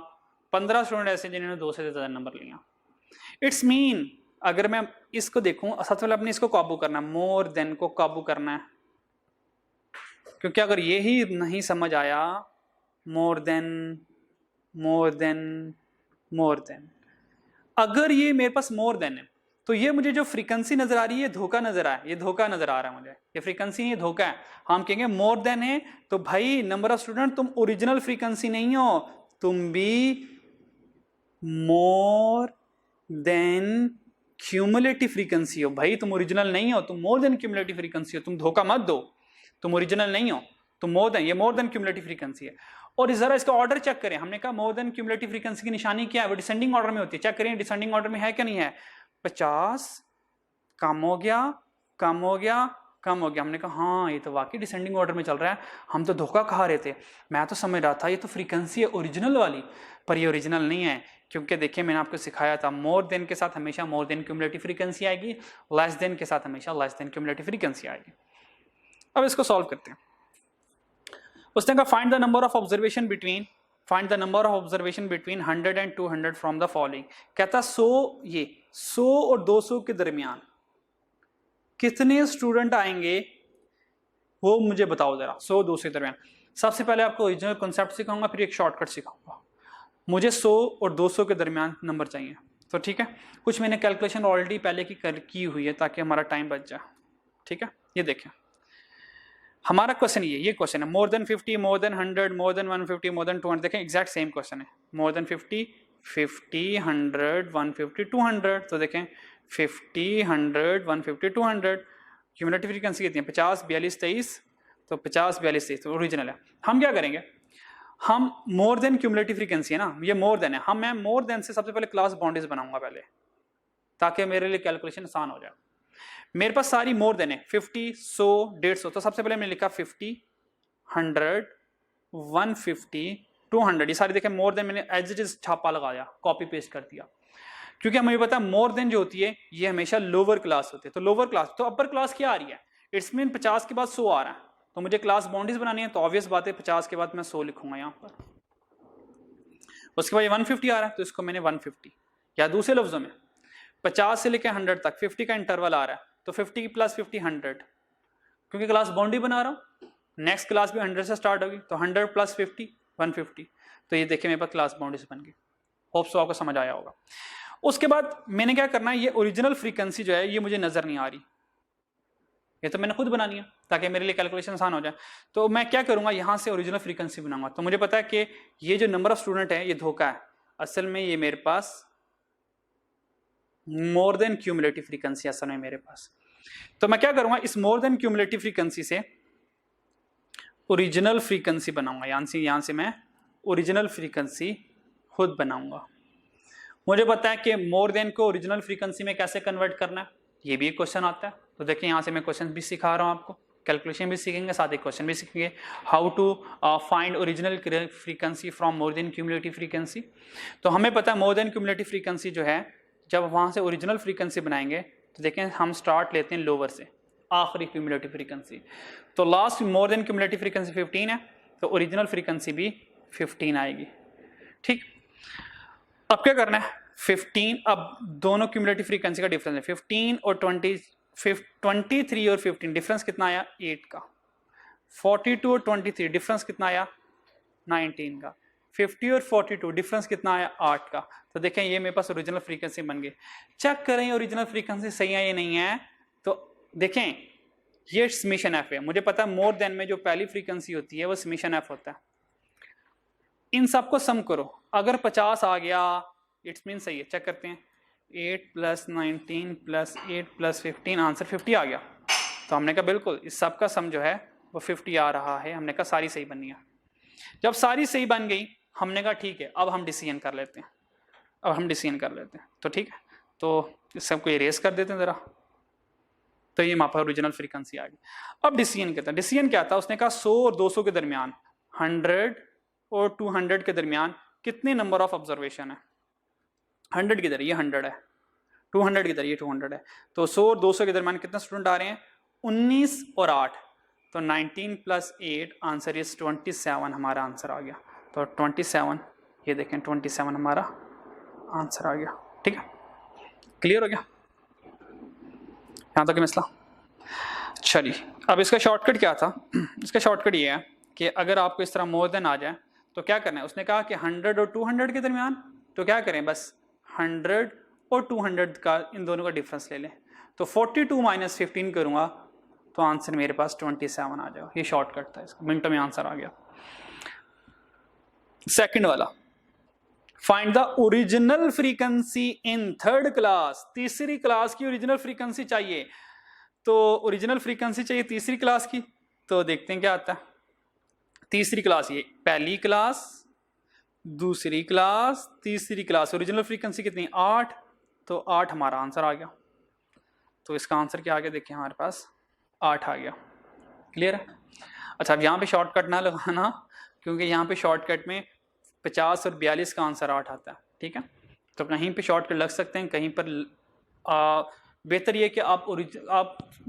15 स्टूडेंट ऐसे हैं जिन्होंने 200 से ज़्यादा नंबर लिए। इट्स मीन अगर मैं इसको देखूं, सबसे पहले अपने इसको काबू करना है, मोर देन को काबू करना है, क्योंकि अगर यही नहीं समझ आया मोर देन, अगर ये मेरे पास मोर देन है तो ये मुझे जो फ्रीक्वेंसी नजर आ रही है ये धोखा नजर आ रहा है मुझे, ये फ्रीक्वेंसी ये धोखा है। हम कहेंगे मोर देन है तो भाई नंबर ऑफ स्टूडेंट तुम ओरिजिनल फ्रीक्वेंसी नहीं हो, तुम भी मोर देन क्यूमुलेटिव फ्रीक्वेंसी हो। भाई तुम ओरिजिनल नहीं हो, तुम मोर देन क्यूमुलेटिव फ्रीक्वेंसी हो, तुम धोखा मत दो, तुम ओरिजिनल नहीं हो, तुम मोर देन, ये मोर देन क्यूमुलेटिव फ्रीक्वेंसी है। और जरा इसका ऑर्डर चेक करें, हमने कहा मोर देन क्यूमुलेटिव फ्रीक्वेंसी की निशानी क्या है? वो डिसेंडिंग ऑर्डर में होती है। चेक करें डिसेंडिंग ऑर्डर में है क्या नहीं है। 50 कम हो गया, कम हो गया, कम हो गया। हमने कहा हाँ ये तो वाकई डिसेंडिंग ऑर्डर में चल रहा है, हम तो धोखा खा रहे थे। मैं तो समझ रहा था ये तो फ्रीक्वेंसी है ओरिजिनल वाली, पर ये ओरिजिनल नहीं है, क्योंकि देखिए मैंने आपको सिखाया था मोर देन के साथ हमेशा मोर देन क्यूमुलेटिव फ्रीक्वेंसी आएगी, लेस देन के साथ हमेशा लेस देन क्यूमुलेटिव फ्रीक्वेंसी आएगी। अब इसको सॉल्व करते हैं। उसने कहा find the number of observation between 100 and 200 from the following. कहता 100 और 200 के दरमियान कितने स्टूडेंट आएंगे वो मुझे बताओ जरा। 100-200 के दरमियान। सबसे पहले आपको ओरिजिनल कॉन्सेप्ट सिखाऊंगा, फिर एक शॉर्टकट सिखाऊंगा। मुझे 100 और 200 के दरमियान नंबर चाहिए, तो ठीक है। कुछ मैंने कैलकुलेशन ऑलरेडी पहले की हुई है ताकि हमारा टाइम बच जाए, ठीक है। ये देखें हमारा क्वेश्चन ये क्वेश्चन है more than 50, more than 100, more than 150, more than 200। देखें एग्जैक्ट सेम क्वेश्चन है, मोर देन 50, 100, 150, 200। तो देखें 50, 100, 150, 200। क्यूमुलेटिव फ्रीक्वेंसी कितनी है? 50, 42, 23। तो 50, 42, 23 तो ओरिजिनल है। हम क्या करेंगे, हम मोर देन क्यूमुलेटिव फ्रीक्वेंसी है ना, ये मोर देन है, मैं मोर देन से सबसे पहले क्लास बाउंड्रीज बनाऊंगा पहले, ताकि मेरे लिए कैलकुलेशन आसान हो जाए। मेरे पास सारी मोर देन है 50, 100, 150। तो सबसे पहले मैंने लिखा 50, 100, 150, 200। ये सारी देखें मोर देन मैंने एज इट इज छापा लगाया, कॉपी पेस्ट कर दिया, क्योंकि हमें पता है मोर देन जो होती है ये हमेशा लोअर क्लास होती है। तो लोअर क्लास, तो अपर क्लास क्या आ रही है? इट्स मीन 50 के बाद 100 आ रहा है, तो मुझे क्लास बाउंड्रीज बनानी है, तो ऑब्वियस बात है 50 के बाद मैं 100 लिखूंगा यहाँ पर। उसके बाद ये 150 आ रहा है तो इसको मैंने 150, या दूसरे लफ्जों में 50 से लेकर 100 तक 50 का इंटरवल आ रहा है, तो 50 प्लस 50 100, क्योंकि क्लास बाउंड्री बना रहा हूँ। नेक्स्ट क्लास भी 100 से स्टार्ट होगी, तो 100 प्लस 50 150। तो ये देखिए मेरे पास क्लास बाउंड्रीज बन गई। होप सो आपको समझ आया होगा। उसके बाद मैंने क्या करना है, ये ओरिजिनल फ्रीक्वेंसी जो है ये मुझे नजर नहीं आ रही, ये तो मैंने खुद बनानी है ताकि मेरे लिए कैलकुलेशन आसान हो जाए। तो मैं क्या करूंगा, यहाँ से ओरिजिनल फ्रीक्वेंसी बनाऊंगा। तो मुझे पता है कि ये जो नंबर ऑफ स्टूडेंट है ये धोखा है, असल में ये मेरे पास मोर देन क्यूमुलेटिव फ्रीक्वेंसी असल में मेरे पास। तो मैं क्या करूंगा, इस मोर देन क्यूमुलेटिव फ्रीक्वेंसी से ओरिजिनल फ्रीक्वेंसी बनाऊंगा। यहाँ से मैं ओरिजिनल फ्रीक्वेंसी खुद बनाऊंगा। मुझे पता है कि मोर देन को ओरिजिनल फ्रीक्वेंसी में कैसे कन्वर्ट करना है, ये भी एक क्वेश्चन आता है। तो देखिए यहाँ से मैं क्वेश्चन भी सिखा रहा हूँ आपको, कैलकुलेशन भी सीखेंगे, साथ ही क्वेश्चन भी सीखेंगे। How to find original frequency from more than cumulative frequency. तो हमें पता है मोर देन क्यूमुलेटिव फ्रीक्वेंसी जो है, जब वहाँ से ओरिजिनल फ्रीक्वेंसी बनाएंगे तो देखें हम स्टार्ट लेते हैं लोअर से, आखिरी क्यूमुलेटिव फ्रीक्वेंसी। तो लास्ट मोर देन क्यूमुलेटिव फ्रीक्वेंसी 15 है, तो ओरिजिनल फ्रीक्वेंसी भी 15 आएगी। ठीक, अब क्या करना है, 15, अब दोनों क्यूमुलेटिव फ्रीक्वेंसी का डिफरेंस है 15 और 23 और 15 डिफरेंस कितना आया 8 का। 42 और 23 डिफरेंस कितना आया 19 का। 50 और 42 डिफरेंस कितना आया 8 का। तो देखें ये मेरे पास ओरिजिनल फ्रीक्वेंसी बन गई। चेक करें ओरिजिनल फ्रीक्वेंसी सही है या नहीं है। तो देखें ये समेशन एफ है, मुझे पता है मोर देन में जो पहली फ्रीक्वेंसी होती है वो समेशन एफ होता है। इन सबको सम करो, अगर 50 आ गया इट्स मीन सही है। चेक करते हैं 8 + 19 + 8 + 15 आंसर 50 आ गया। तो हमने कहा बिल्कुल इस सब का सम जो है वो 50 आ रहा है। हमने कहा सारी सही बननी है। जब सारी सही बन गई हमने कहा ठीक है अब हम डिसीजन कर लेते हैं, अब हम डिसीजन कर लेते हैं। तो ठीक है, तो इस सबको इरेज कर देते हैं ज़रा। तो ये वहाँ पर ओरिजिनल फ्रीक्वेंसी आ गई। अब डिसीजन क्या था, डिसीजन क्या था, उसने कहा 100 और 200 के दरमियान, 100 और 200 के दरमियान कितने नंबर ऑफ ऑब्जर्वेशन है। 100 किधर, ये 100 है, 200 किधर, ये 200 है। तो 100 और 200 के दरमियान कितने स्टूडेंट आ रहे हैं 19 और 8। तो 19 + 8 आंसर इज 27 हमारा आंसर आ गया। तो 27, ये देखें 27 हमारा आंसर आ गया। ठीक है, क्लियर हो गया यहाँ तक मसला। चलिए अब इसका शॉर्टकट क्या था, इसका शॉर्टकट ये है कि अगर आपको इस तरह मोर देन आ जाए तो क्या करना है। उसने कहा कि 100 और 200 के दरमियान, तो क्या करें बस 100 और 200 का इन दोनों का डिफरेंस ले लें। तो 42 - 15 करूँगा तो आंसर मेरे पास 27 आ जाएगा। ये शॉर्टकट था, इसका मिनटों में आंसर आ गया। सेकंड वाला, find the original frequency in third class. तीसरी क्लास की ओरिजिनल फ्रीक्वेंसी चाहिए। तो ओरिजिनल फ्रीक्वेंसी चाहिए तीसरी क्लास की, तो देखते हैं क्या आता है। तीसरी क्लास, ये पहली क्लास, दूसरी क्लास, तीसरी क्लास, ओरिजिनल फ्रीक्वेंसी कितनी 8, तो 8 हमारा आंसर आ गया। तो इसका आंसर क्या आ गया, देखिए हमारे पास 8 आ गया। क्लियर है। अच्छा अब यहाँ पे शॉर्टकट ना लगाना, क्योंकि यहाँ पे शॉर्टकट में 50 और 42 का आंसर 8 आता है। ठीक है, तो कहीं पे शॉर्टकट लग सकते हैं, कहीं पर बेहतर ये कि आप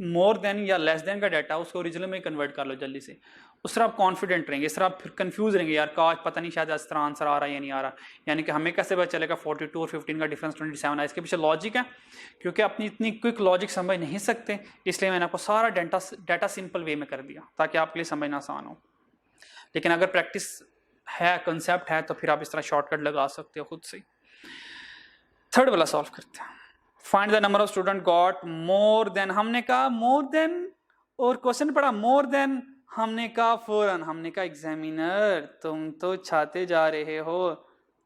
मोर देन या लेस देन का डाटा उसको ओरिजिनल में कन्वर्ट कर लो जल्दी से। उस तरह आप कॉन्फिडेंट रहेंगे, इस तरह आप फिर कंफ्यूज रहेंगे, यार काश पता नहीं शायद इस तरह आंसर आ रहा है या नहीं आ रहा। यानी कि हमें कैसे पता चलेगा 42 और 15 का डिफरेंस 27 है। इसके पीछे लॉजिक है, क्योंकि अपनी इतनी क्विक लॉजिक समझ नहीं सकते, इसलिए मैंने आपको सारा डाटा सिंपल वे में कर दिया ताकि आपके लिए समझना आसान हो। लेकिन अगर प्रैक्टिस है, कंसेप्ट है, तो फिर आप इस तरह शॉर्टकट लगा सकते हो खुद से। थर्ड वाला सॉल्व करते हैं। Find the number of student got more than. हमने कहा मोर देन, और क्वेश्चन पढ़ा मोर देन, हमने कहा फौरन, हमने कहा एग्जामिनर तुम तो चाहते जा रहे हो,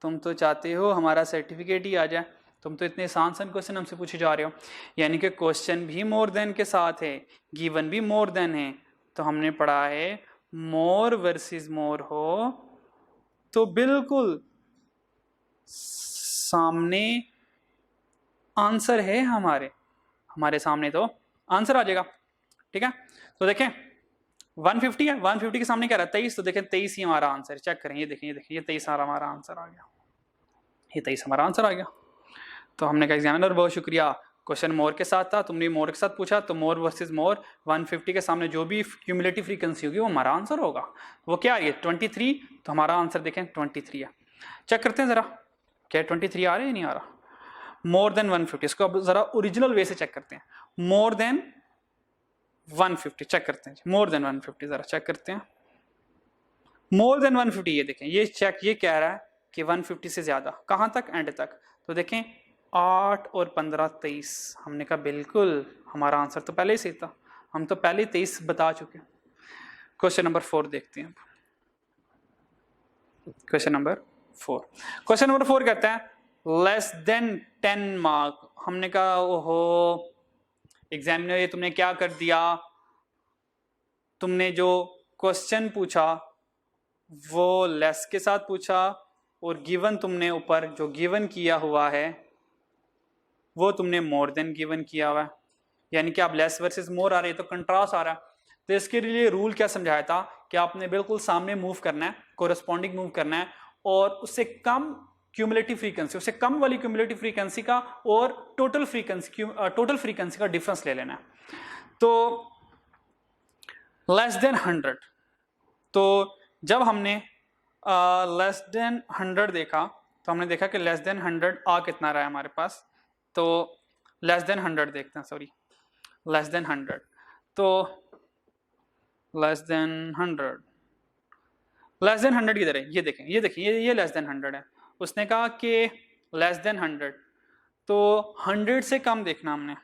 तुम तो चाहते हो हमारा सर्टिफिकेट ही आ जाए, तुम तो इतने आसान क्वेश्चन हमसे पूछे जा रहे हो। यानी कि क्वेश्चन भी मोर देन के साथ है, गिवन भी मोर देन है। तो हमने पढ़ा है मोर वर्सेस मोर हो तो बिल्कुल सामने आंसर है, हमारे सामने तो आंसर आ जाएगा। ठीक है, तो देखें 150 है, 150 के सामने क्या रहा है 23, तो देखें 23 ही हमारा आंसर। चेक करें, ये देखें, ये 23 हमारा आंसर आ गया, ये 23 हमारा आंसर आ गया। तो हमने कहा एग्जामिनर बहुत शुक्रिया, क्वेश्चन मोर के साथ था, तुमने मोर के साथ पूछा, तो मोर वर्सेस मोर 150 के सामने जो भी क्यूमुलेटिव फ्रीक्वेंसी होगी वो हमारा आंसर होगा। वो क्या है 23, तो हमारा आंसर देखें 23 है। चेक करते हैं जरा क्या 23 आ रहा है या नहीं आ रहा। मोर देन 150, इसको अब जरा ओरिजिनल वे से चेक करते हैं। मोर देन 150 चेक करते हैं, मोर देन 150 जरा चेक करते हैं। मोर देन 150, ये देखें, ये चेक, ये कह रहा है कि 150 से ज्यादा, कहां तक, एंड तक। तो देखें 8 और 15 23, हमने कहा बिल्कुल हमारा आंसर तो पहले ही सही था, हम तो पहले 23 बता चुके। क्वेश्चन नंबर 4 देखते हैं। क्वेश्चन नंबर 4, क्वेश्चन नंबर 4 कहता है लेस देन 10 मार्क। हमने कहा ओहो एग्जामिनर ये तुमने क्या कर दिया, तुमने जो क्वेश्चन पूछा वो लेस के साथ पूछा और गिवन तुमने ऊपर जो गिवन किया हुआ है वो तुमने मोर देन गिवन किया हुआ है, यानी कि आप लेस वर्सेस मोर आ रहे हैं तो कंट्रास्ट आ रहा है। तो इसके लिए रूल क्या समझाया था कि आपने बिल्कुल सामने मूव करना है, कोरस्पॉन्डिंग मूव करना है, और उससे कम क्यूमुलेटिव फ्रीक्वेंसी, उससे कम वाली क्यूमुलेटिव फ्रीक्वेंसी का और टोटल फ्रीक्वेंसी का डिफरेंस ले लेना है। तो लेस देन 100, तो जब हमने लेस देन 100 देखा तो हमने देखा कि लेस देन 100 आ कितना रहा है हमारे पास, तो लेस देन 100 देखते हैं, सॉरी लेस देन 100, तो लेस देन 100 किधर है, ये देखें, ये देखिए, ये लेस देन 100 है। उसने कहा कि लेस देन 100, तो 100 से कम देखना हमने।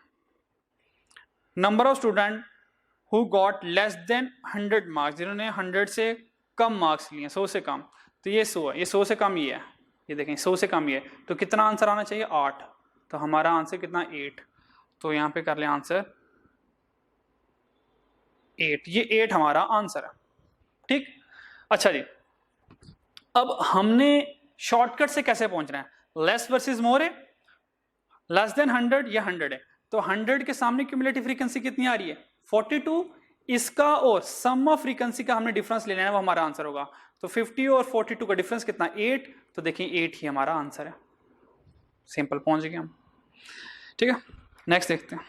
Number of student who got less than 100 marks, जिन्होंने 100 से कम मार्क्स लिए, 100 से कम, तो ये 100 है, ये 100 से कम ही है, ये देखें 100 से कम ही है। तो कितना आंसर आना चाहिए, 8, तो हमारा आंसर कितना, 8, तो यहाँ पे कर ले आंसर 8, ये 8 हमारा आंसर है। ठीक, अच्छा जी, अब हमने शॉर्टकट से कैसे पहुंचना है, लेस वर्सेस मोर है, लेस देन 100 या 100 है, तो 100 के सामने क्यूमुलेटिव फ्रीक्वेंसी कितनी आ रही है, 42, इसका और सम ऑफ फ्रीक्वेंसी का हमने डिफरेंस ले लेना है, वो हमारा आंसर होगा। तो 50 और 42 का डिफरेंस कितना, 8, तो देखिए 8 ही हमारा आंसर है। सिंपल, पहुंच गए हम। ठीक है, नेक्स्ट देखते हैं।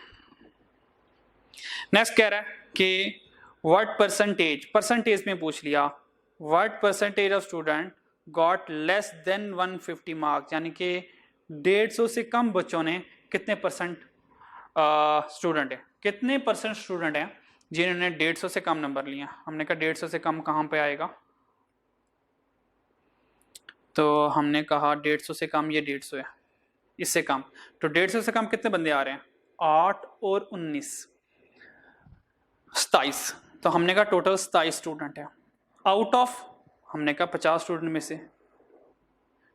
नेक्स्ट कह रहा है कि व्हाट परसेंटेज में पूछ लिया, what percentage of student got less than 150 marks, यानी कि 150 से कम बच्चों ने कितने परसेंट स्टूडेंट है, कितने परसेंट स्टूडेंट हैं जिन्होंने 150 से कम नंबर लिया। हमने कहा 150 से कम कहाँ पे आएगा, तो हमने कहा 150 से कम, ये 150 है, इससे कम, तो 150 से कम कितने बंदे आ रहे हैं, 8 और 19, 27, तो हमने कहा टोटल 27 स्टूडेंट है। आउट ऑफ, हमने कहा 50 स्टूडेंट में से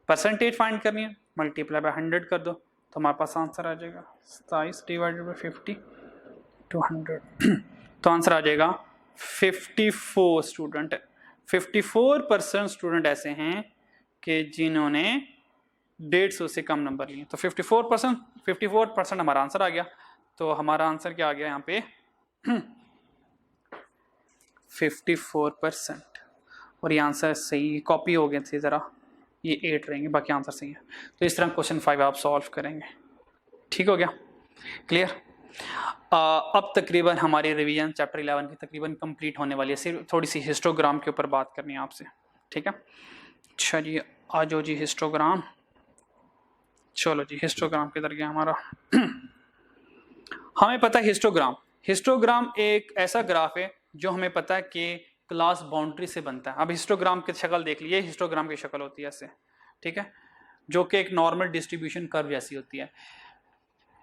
परसेंटेज फाइंड करनी है, मल्टीप्लाई बाय 100 कर दो, तो हमारे पास आंसर आ जाएगा 27 डिवाइडेड बाय 50 टू 100, तो आंसर आ जाएगा 54 स्टूडेंट। 54% स्टूडेंट ऐसे हैं कि जिन्होंने 150 से कम नंबर लिए, तो 54% हमारा आंसर आ गया। तो हमारा आंसर क्या आ गया यहाँ पे 54%, और ये आंसर सही कॉपी हो गए थे ज़रा, ये 8 रहेंगे, बाकी आंसर सही है। तो इस तरह क्वेश्चन 5 आप सॉल्व करेंगे। ठीक हो गया, क्लियर। अब तकरीबन हमारी रिवीजन चैप्टर 11 की तकरीबन कंप्लीट होने वाली है, सिर्फ थोड़ी सी हिस्टोग्राम के ऊपर बात करनी है आपसे। ठीक है, अच्छा जी, आ जाओ जी हिस्टोग्राम, चलो जी हिस्टोग्राम किधर गया हमारा हमें पता है हिस्टोग्राम एक ऐसा ग्राफ है जो हमें पता है कि क्लास बाउंड्री से बनता है। अब हिस्टोग्राम की शक्ल देख लीजिए, हिस्टोग्राम की शक्ल होती है ऐसे, ठीक है, जो कि एक नॉर्मल डिस्ट्रीब्यूशन कर्व जैसी होती है,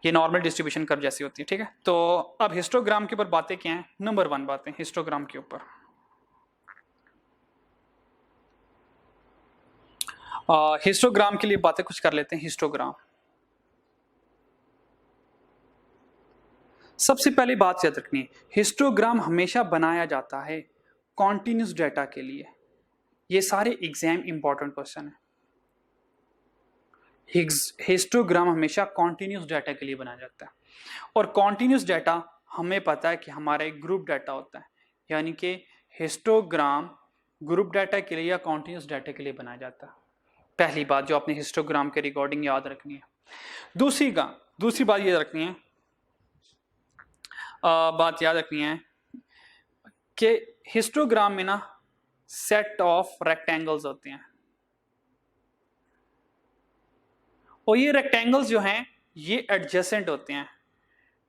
ये नॉर्मल डिस्ट्रीब्यूशन कर्व जैसी होती है। ठीक है, तो अब हिस्टोग्राम के ऊपर बातें क्या हैं, नंबर 1 बातें हिस्टोग्राम के ऊपर। हिस्टोग्राम के लिए बातें कुछ कर लेते हैं। हिस्टोग्राम, सबसे पहली बात याद रखनी है, हिस्टोग्राम हमेशा बनाया जाता है कॉन्टिन्यूस डेटा के लिए। ये सारे एग्जाम इंपॉर्टेंट क्वेश्चन है। हिस्टोग्राम हमेशा कॉन्टिन्यूस डाटा के लिए बनाया जाता है, और कॉन्टिन्यूस डाटा हमें पता है कि हमारा एक ग्रुप डाटा होता है, यानी कि हिस्टोग्राम ग्रुप डाटा के लिए या कॉन्टिन्यूस डाटा के लिए बनाया जाता है। पहली बात जो आपने हिस्टोग्राम के रिकॉर्डिंग याद रखनी है। दूसरी बात याद रखनी है, कि हिस्टोग्राम में ना सेट ऑफ रेक्टेंगल्स होते हैं, और ये रेक्टेंगल्स जो हैं ये एडजेसेंट होते हैं।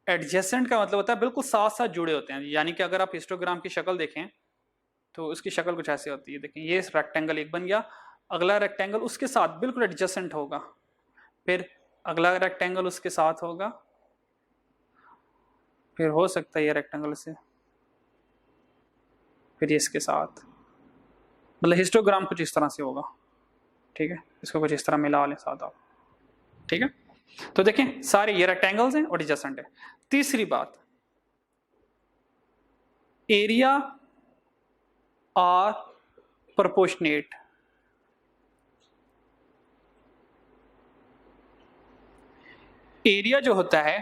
एडजेसेंट का मतलब होता है बिल्कुल साथ साथ जुड़े होते हैं, यानी कि अगर आप हिस्टोग्राम की शक्ल देखें तो उसकी शक्ल कुछ ऐसी होती है। देखें, ये रेक्टेंगल एक बन गया, अगला रेक्टेंगल उसके साथ बिल्कुल एडजेसेंट होगा, फिर अगला रेक्टेंगल उसके साथ होगा, फिर हो सकता है ये रेक्टेंगल से, फिर ये इसके साथ, मतलब हिस्टोग्राम कुछ इस तरह से होगा। ठीक है, इसको कुछ इस तरह मिला लें साथ आप। ठीक है, तो देखें सारे ये रेक्टेंगल्स हैं और एडजेसेंट है। तीसरी बात, एरिया आर प्रोपोर्शनेट। एरिया जो होता है,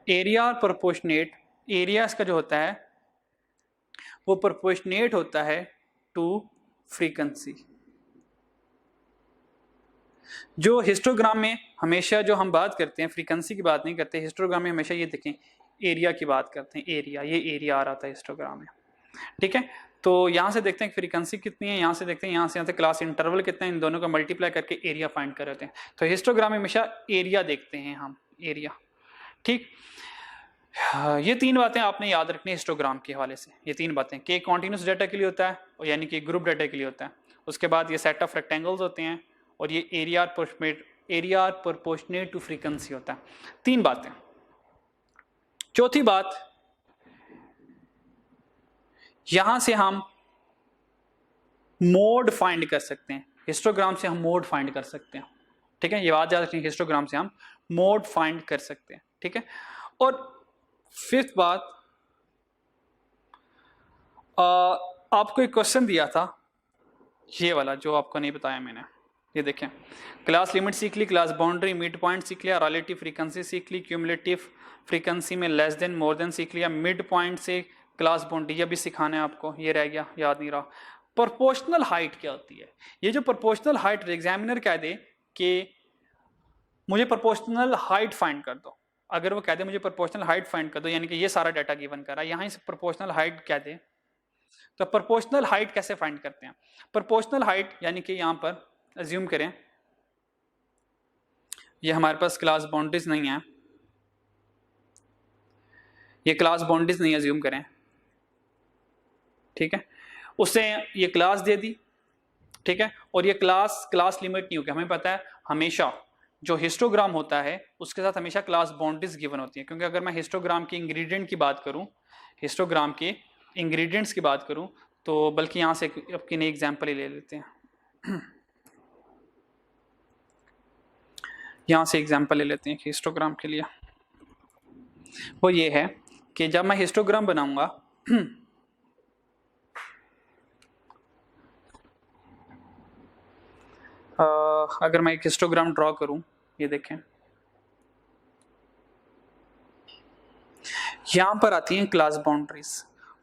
एरिया और प्रोपोर्शनेट, एरिया इसका जो होता है वो प्रोपोर्शनेट होता है टू फ्रीक्वेंसी। जो हिस्टोग्राम में हमेशा जो हम बात करते हैं फ्रीक्वेंसी की बात नहीं करते, हिस्टोग्राम में हमेशा ये देखें एरिया की बात करते हैं, एरिया, ये एरिया आ रहा था हिस्टोग्राम में, ठीक है। तो यहाँ से देखते हैं फ्रीक्वेंसी कितनी है, यहाँ से देखते हैं यहाँ से क्लास इंटरवल कितना है, इन दोनों का मल्टीप्लाई करके एरिया फाइंड कर रहे हैं। तो हिस्टोग्राम में हमेशा एरिया देखते हैं हम, एरिया, ठीक। ये तीन बातें आपने याद रखनी है हिस्टोग्राम के हवाले से। ये तीन बातें कि कॉन्टिन्यूस डाटा के लिए होता है और यानी कि ग्रुप डाटा के लिए होता है, उसके बाद ये सेट ऑफ रेक्टेंगल्स होते हैं, और ये एरिया और प्रोपोर्शनेट टू फ्रीक्वेंसी होता है। तीन बातें। चौथी बात, यहां से हम मोड फाइंड कर सकते हैं, हिस्टोग्राम से हम मोड फाइंड कर सकते हैं, ठीक है। ये बात याद रखिए, हिस्टोग्राम से हम मोड फाइंड कर सकते हैं, ठीक है। और फिफ्थ बात, आपको एक क्वेश्चन दिया था ये वाला जो आपको नहीं बताया मैंने, ये देखें, क्लास लिमिट सीख ली, क्लास बाउंड्री, मिड पॉइंट सीख लिया, रिलेटिव फ्रीक्वेंसी सीख ली, क्यूमुलेटिव फ्रीक्वेंसी में लेस देन मोर देन सीख लिया, मिड पॉइंट से क्लास बाउंड्री ये भी सिखाना है आपको, ये रह गया, याद नहीं रहा। प्रोपोर्शनल हाइट क्या होती है? ये जो प्रोपोर्शनल हाइट, एग्जामिनर कह दे कि मुझे प्रोपोर्शनल हाइट फाइंड कर दो, अगर वो कह दे मुझे प्रोपोर्शनल हाइट फाइंड कर दो, यानी कि ये सारा डाटा गिवन कर रहा है, यहाँ से प्रोपोर्शनल हाइट कह दे, तो प्रोपोर्शनल हाइट कैसे फाइंड करते हैं? प्रोपोर्शनल हाइट यानी कि यहां पर अज्यूम करें ये हमारे पास क्लास बाउंड्रीज नहीं है, ये क्लास बाउंड्रीज नहीं अज्यूम करें, ठीक है। उसे ये क्लास दे दी, ठीक है, और ये क्लास लिमिट नहीं होगी। हमें पता है हमेशा जो हिस्टोग्राम होता है उसके साथ हमेशा क्लास बाउंड्रीज गिवन होती है, क्योंकि अगर मैं हिस्टोग्राम के इंग्रेडिएंट की बात करूं, हिस्टोग्राम के इंग्रेडिएंट्स की बात करूं, तो बल्कि यहां से आपकी नई एग्जांपल ही ले लेते हैं, यहां से एग्जांपल ले लेते हैं हिस्टोग्राम के लिए। वो ये है कि जब मैं हिस्टोग्राम बनाऊंगा, अगर मैं एक हिस्टोग्राम ड्रॉ करूं, ये देखें, यहां पर आती है क्लास बाउंड्रीज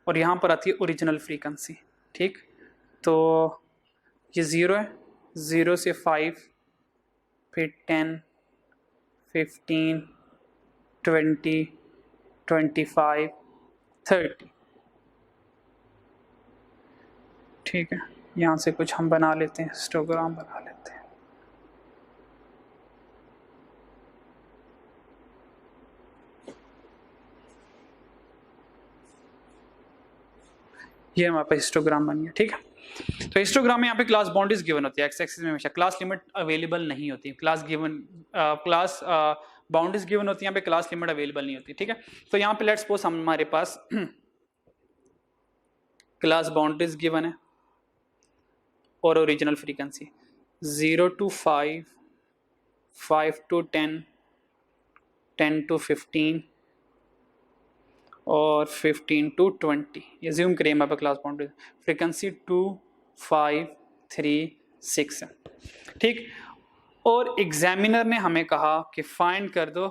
और यहां पर आती है ओरिजिनल फ्रीक्वेंसी, ठीक। तो ये 0 है, 0 से 5, फिर 10, 15, 20, 25, 30, ठीक है। यहाँ से कुछ हम बना लेते हैं, हिस्टोग्राम बना लेते हैं। ये हमारे पास हिस्टोग्राम बन गया, ठीक है। तो हिस्टोग्राम में यहाँ पे क्लास बाउंड्रीज गिवन होती है, एक्स एक्सिस में हमेशा क्लास लिमिट अवेलेबल नहीं होती, क्लास बाउंड्रीज गिवन होती है, यहाँ पे क्लास लिमिट अवेलेबल नहीं होती, ठीक है। तो यहाँ पे लेट्स सपोज हमारे पास क्लास बाउंड्रीज गिवन है और original frequency 0 to 5, 5 to 10, 10 to 15 और 15 to 20, ये ज़ूम करिए हमारे पास क्लास बाउंड्री, फ्रीक्वेंसी 2, 5, 3, 6 है, ठीक। और एग्जामिनर ने हमें कहा कि फाइंड कर दो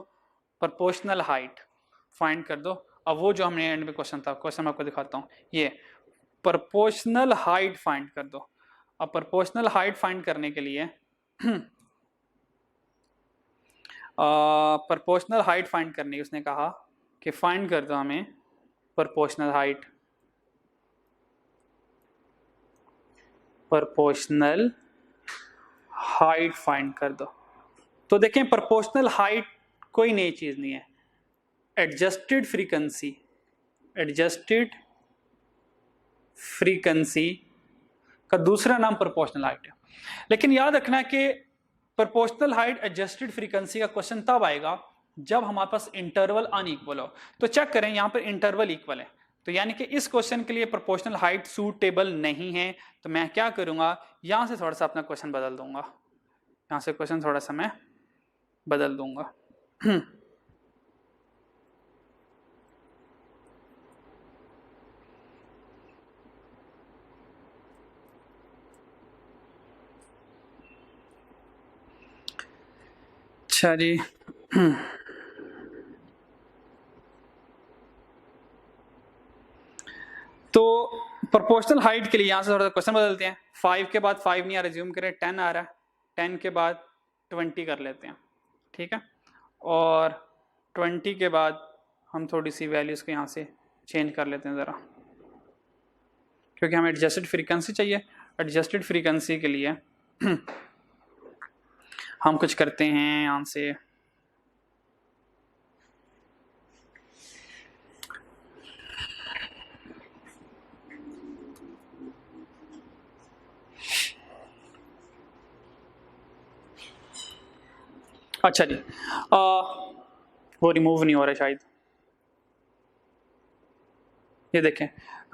प्रोपोर्शनल हाइट, फाइंड कर दो। अब वो जो हमने एंड में क्वेश्चन था, क्वेश्चन मैं आपको दिखाता हूँ, ये प्रोपोर्शनल हाइट फाइंड कर दो। अब प्रोपोर्शनल हाइट फाइंड करने के लिए प्रोपोर्शनल हाइट फाइंड करने की उसने कहा कि फाइंड कर दो हमें proportional height, proportional height find कर दो। तो देखें प्रोपोर्शनल हाइट कोई नई चीज नहीं है, एडजस्टेड फ्रीक्वेंसी, एडजस्टेड फ्रीक्वेंसी का दूसरा नाम प्रोपोर्शनल हाइट है। लेकिन याद रखना कि प्रोपोर्शनल हाइट एडजस्टेड फ्रीक्वेंसी का क्वेश्चन तब आएगा जब हमारे पास इंटरवल अनइक्वल हो। तो चेक करें यहाँ पर इंटरवल इक्वल है, तो यानी कि इस क्वेश्चन के लिए प्रोपोर्शनल हाइट सूटेबल नहीं है। तो मैं क्या करूंगा, यहां से थोड़ा सा अपना क्वेश्चन बदल दूंगा, यहां से क्वेश्चन थोड़ा सा मैं बदल दूंगा। अच्छा जी, प्रोपोर्शनल हाइट के लिए यहाँ से थोड़ा सा क्वेश्चन बदलते हैं। 5 के बाद 5 नहीं आ रहा, रिज्यूम करें 10 आ रहा है, 10 के बाद 20 कर लेते हैं, ठीक है। और 20 के बाद हम थोड़ी सी वैल्यूज को यहाँ से चेंज कर लेते हैं ज़रा, क्योंकि हमें एडजस्टेड फ्रीक्वेंसी चाहिए। एडजस्टेड फ्रीक्वेंसी के लिए हम कुछ करते हैं यहाँ से, अच्छा जी, वो रिमूव नहीं हो रहा शायद, ये देखें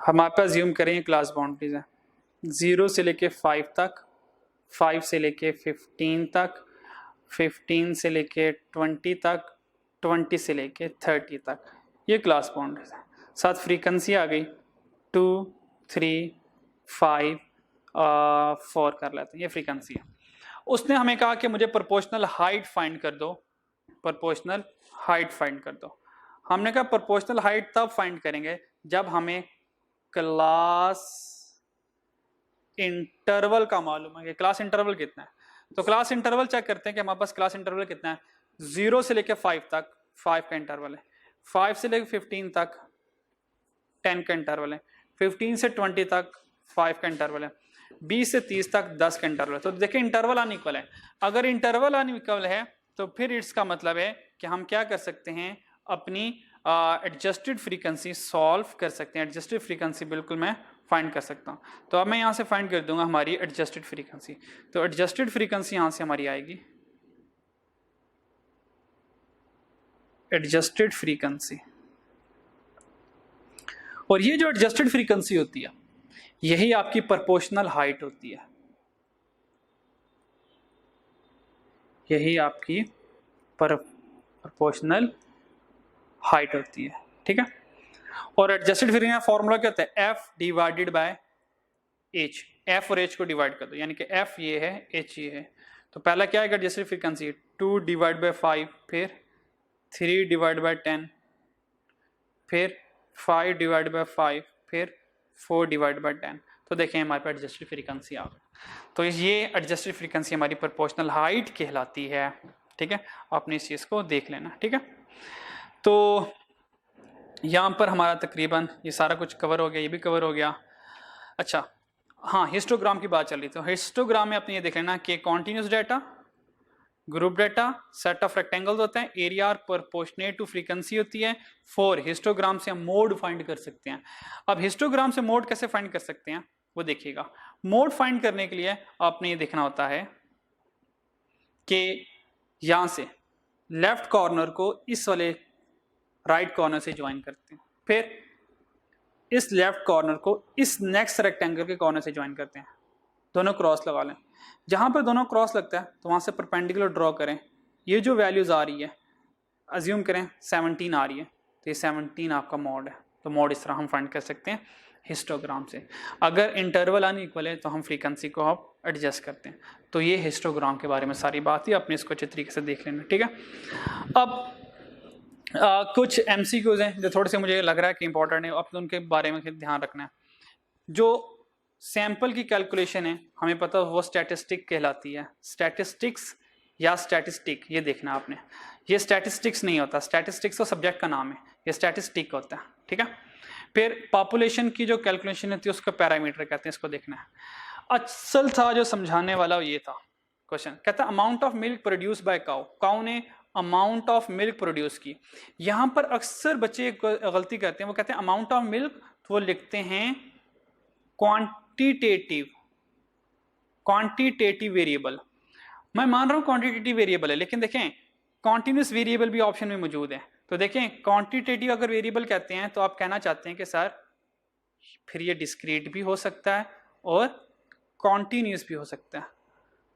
हमारे पास ज्यूम करें क्लास बाउंड्रीज है 0 से लेके 5 तक, 5 से लेके 15 तक, 15 से लेके 20 तक, 20 से लेके 30 तक, ये क्लास बाउंड्रीज है। साथ फ्रीक्वेंसी आ गई 2, 3, 5, 4 कर लेते हैं, ये फ्रीक्वेंसी है। उसने हमें कहा कि मुझे प्रोपोर्शनल हाइट फाइंड कर दो, प्रोपोर्शनल हाइट फाइंड कर दो। हमने कहा प्रोपोर्शनल हाइट तब फाइंड करेंगे जब हमें क्लास इंटरवल का मालूम है कि क्लास इंटरवल कितना है। तो क्लास इंटरवल चेक करते हैं कि हमारे पास क्लास इंटरवल कितना है। 0 से लेकर 5 तक 5 का इंटरवल है, 5 से लेकर 15 तक 10 का इंटरवल है, 15 से 20 तक 5 का इंटरवल है, 20 से 30 तक 10 का इंटरवल है। तो देखिए इंटरवल अनइक्वल है। अगर इंटरवल अनइक्वल है तो फिर इसका मतलब है कि हम क्या कर सकते हैं, अपनी एडजस्टेड फ्रीक्वेंसी सॉल्व कर सकते हैं। एडजस्टेड फ्रीक्वेंसी बिल्कुल मैं फाइंड कर सकता हूँ। तो अब मैं यहाँ से फाइंड कर दूंगा हमारी एडजस्टेड फ्रीक्वेंसी। तो एडजस्टेड फ्रीक्वेंसी यहाँ से हमारी आएगी एडजस्टेड फ्रीक्वेंसी, और ये जो एडजस्टेड फ्रीक्वेंसी होती है यही आपकी प्रोपोर्शनल हाइट होती है, यही आपकी प्रोपोर्शनल हाइट होती है, ठीक है। और एडजस्टेड फ्रीक्वेंसी का फॉर्मूला क्या होता है, f divided by h। f और h को डिवाइड कर दो, यानी कि f ये है, h ये है। तो पहला क्या आएगा एडजस्टेड फ्रीक्वेंसी, 2 डिवाइड बाय 5, फिर 3 डिवाइड बाय 10, फिर 5 डिवाइड बाय 5, फिर 4 डिवाइड बाय 10। तो देखें हमारे पास एडजस्टेड फ्रीक्वेंसी आ गई। तो ये एडजस्टेड फ्रीक्वेंसी हमारी प्रोपोर्शनल हाइट कहलाती है, ठीक है। आपने इस चीज़ को देख लेना, ठीक है। तो यहाँ पर हमारा तकरीबन ये सारा कुछ कवर हो गया, ये भी कवर हो गया। अच्छा हाँ, हिस्टोग्राम की बात चल रही। तो हिस्टोग्राम में आपने ये देख लेना कि continuous data, group data, set of rectangles होते हैं, एरिया और प्रोपोर्शनेट टू फ्रीक्वेंसी होती है। 4 हिस्टोग्राम से हम मोड फाइंड कर सकते हैं। अब हिस्टोग्राम से मोड कैसे फाइंड कर सकते हैं वो देखिएगा। मोड फाइंड करने के लिए आपने ये देखना होता है कि यहां से लेफ्ट कॉर्नर को इस वाले राइट कॉर्नर से ज्वाइन करते हैं, फिर इस लेफ्ट कॉर्नर को इस नेक्स्ट रेक्टेंगल के कॉर्नर से ज्वाइन करते हैं, दोनों क्रॉस लगा लें। जहां पर दोनों क्रॉस लगता है तो वहां से परपेंडिकुलर ड्रॉ करें। ये जो वैल्यूज आ रही है, अज्यूम करें 17 आ रही है, तो ये 17 आपका मोड है। तो मोड इस तरह हम फाइंड कर सकते हैं हिस्टोग्राम से। अगर इंटरवल अनइक्वल है तो हम फ्रीक्वेंसी को आप एडजस्ट करते हैं। तो ये हिस्टोग्राम के बारे में सारी बात ही, अपने इसको अच्छे तरीके से देख लेना, ठीक है। अब कुछ MCQs हैं जो थोड़े से मुझे लग रहा है कि इंपॉर्टेंट है, अपने उनके बारे में ध्यान रखना है। जो सैंपल की कैलकुलेशन है हमें पता है वो स्टैटिस्टिक कहलाती है। स्टैटिस्टिक्स या स्टैटिस्टिक, ये देखना आपने, ये स्टैटिस्टिक्स नहीं होता, स्टैटिस्टिक्स तो सब्जेक्ट का नाम है, ये स्टैटिस्टिक होता है, ठीक है। फिर पॉपुलेशन की जो कैलकुलेशन होती है उसको पैरामीटर कहते हैं, इसको देखना है। असल था जो समझाने वाला ये था क्वेश्चन, कहता है amount of milk produce by cow, cow ने अमाउंट ऑफ मिल्क प्रोड्यूस की। यहां पर अक्सर बच्चे गलती करते हैं, वो कहते हैं अमाउंट ऑफ मिल्क, तो वो लिखते हैं क्वांटिटेटिव, क्वांटिटेटिव वेरिएबल। मैं मान रहा हूं क्वांटिटेटिव वेरिएबल है, लेकिन देखें कॉन्टिन्यूस वेरिएबल भी ऑप्शन में मौजूद है। तो देखें क्वांटिटेटिव अगर वेरिएबल कहते हैं तो आप कहना चाहते हैं कि सर फिर ये डिस्क्रीट भी हो सकता है और कॉन्टिन्यूस भी हो सकता है।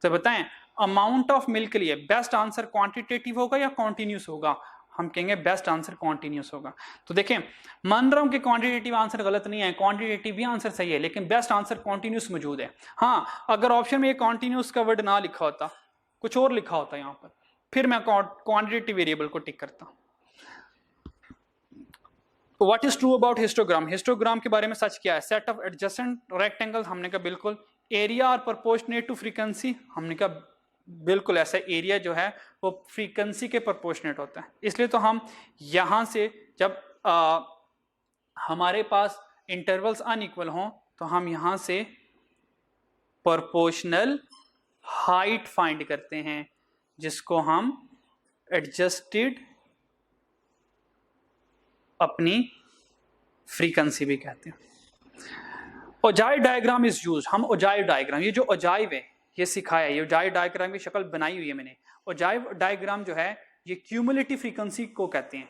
तो बताएं अमाउंट ऑफ मिल्क के लिए बेस्ट आंसर क्वांटिटेटिव होगा या कॉन्टिन्यूस होगा? हम कहेंगे बेस्ट आंसर कॉन्टिन्यूस होगा। तो देखें मान रहा हूं कि क्वांटिटेटिव आंसर गलत नहीं है, क्वांटिटेटिव भी आंसर सही है, लेकिन बेस्ट आंसर कॉन्टिन्यूस मौजूद है। हाँ, अगर ऑप्शन में ये कॉन्टिन्यूस का वर्ड ना लिखा होता, कुछ और लिखा होता यहाँ पर, फिर मैं क्वांटिटेटिव वेरिएबल को टिक करता। What is true about histogram? Histogram के बारे में सच क्या है? सेट ऑफ एडजेसेंट रेक्टेंगल, हमने कहा बिल्कुल। एरिया और प्रोपोर्शनेट टू फ्रीक्वेंसी, हमने कहा बिल्कुल ऐसा। एरिया जो है वो फ्रीक्वेंसी के प्रोपोर्शनेट होता है, इसलिए तो हम यहां से जब हमारे पास इंटरवल्स अनइक्वल हों तो हम यहां से प्रोपोर्शनल हाइट फाइंड करते हैं, जिसको हम एडजस्टेड अपनी फ्रीक्वेंसी भी कहते हैं। ओजाइव डायग्राम इज यूज, हम ओजाइव डायग्राम, ये जो ओजाइव है ये सिखाया है, ये ओजाइव डायग्राम की शक्ल बनाई हुई है मैंने। ओजाइव डायग्राम जो है ये क्यूमुलेटिव फ्रीक्वेंसी को कहते हैं,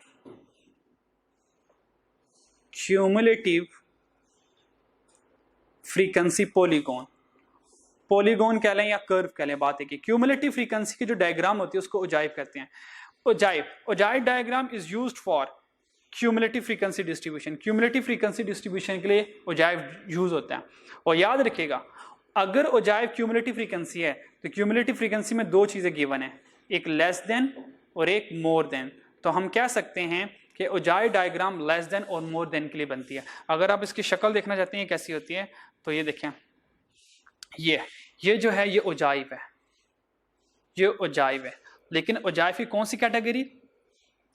क्यूमुलेटिव फ्रीक्वेंसी पॉलीगॉन, पॉलीगॉन कह लें या कर्व कह लें, बात है कि क्यूमुलेटिव फ्रीक्वेंसी की जो डायग्राम होती है उसको ओजाइव कहते हैं। Ogive diagram is used for cumulative frequency distribution, cumulative frequency distribution के लिए ओजाइव यूज होता है। और याद रखिएगा, अगर ओजाइव क्यूमुलेटिव फ्रीक्वेंसी है तो क्यूमुलेटिव फ्रीक्वेंसी में दो चीजें गिवन है, एक लेस देन और एक मोर देन। तो हम कह सकते हैं कि ओजाइव डायग्राम लेस देन और मोर देन के लिए बनती है। अगर आप इसकी शक्ल देखना चाहते हैं कैसी होती है तो ये देखें, ये जो है ये ओजाइव है, ये ओजाइव है। लेकिन ओजाइव की कौन सी कैटेगरी?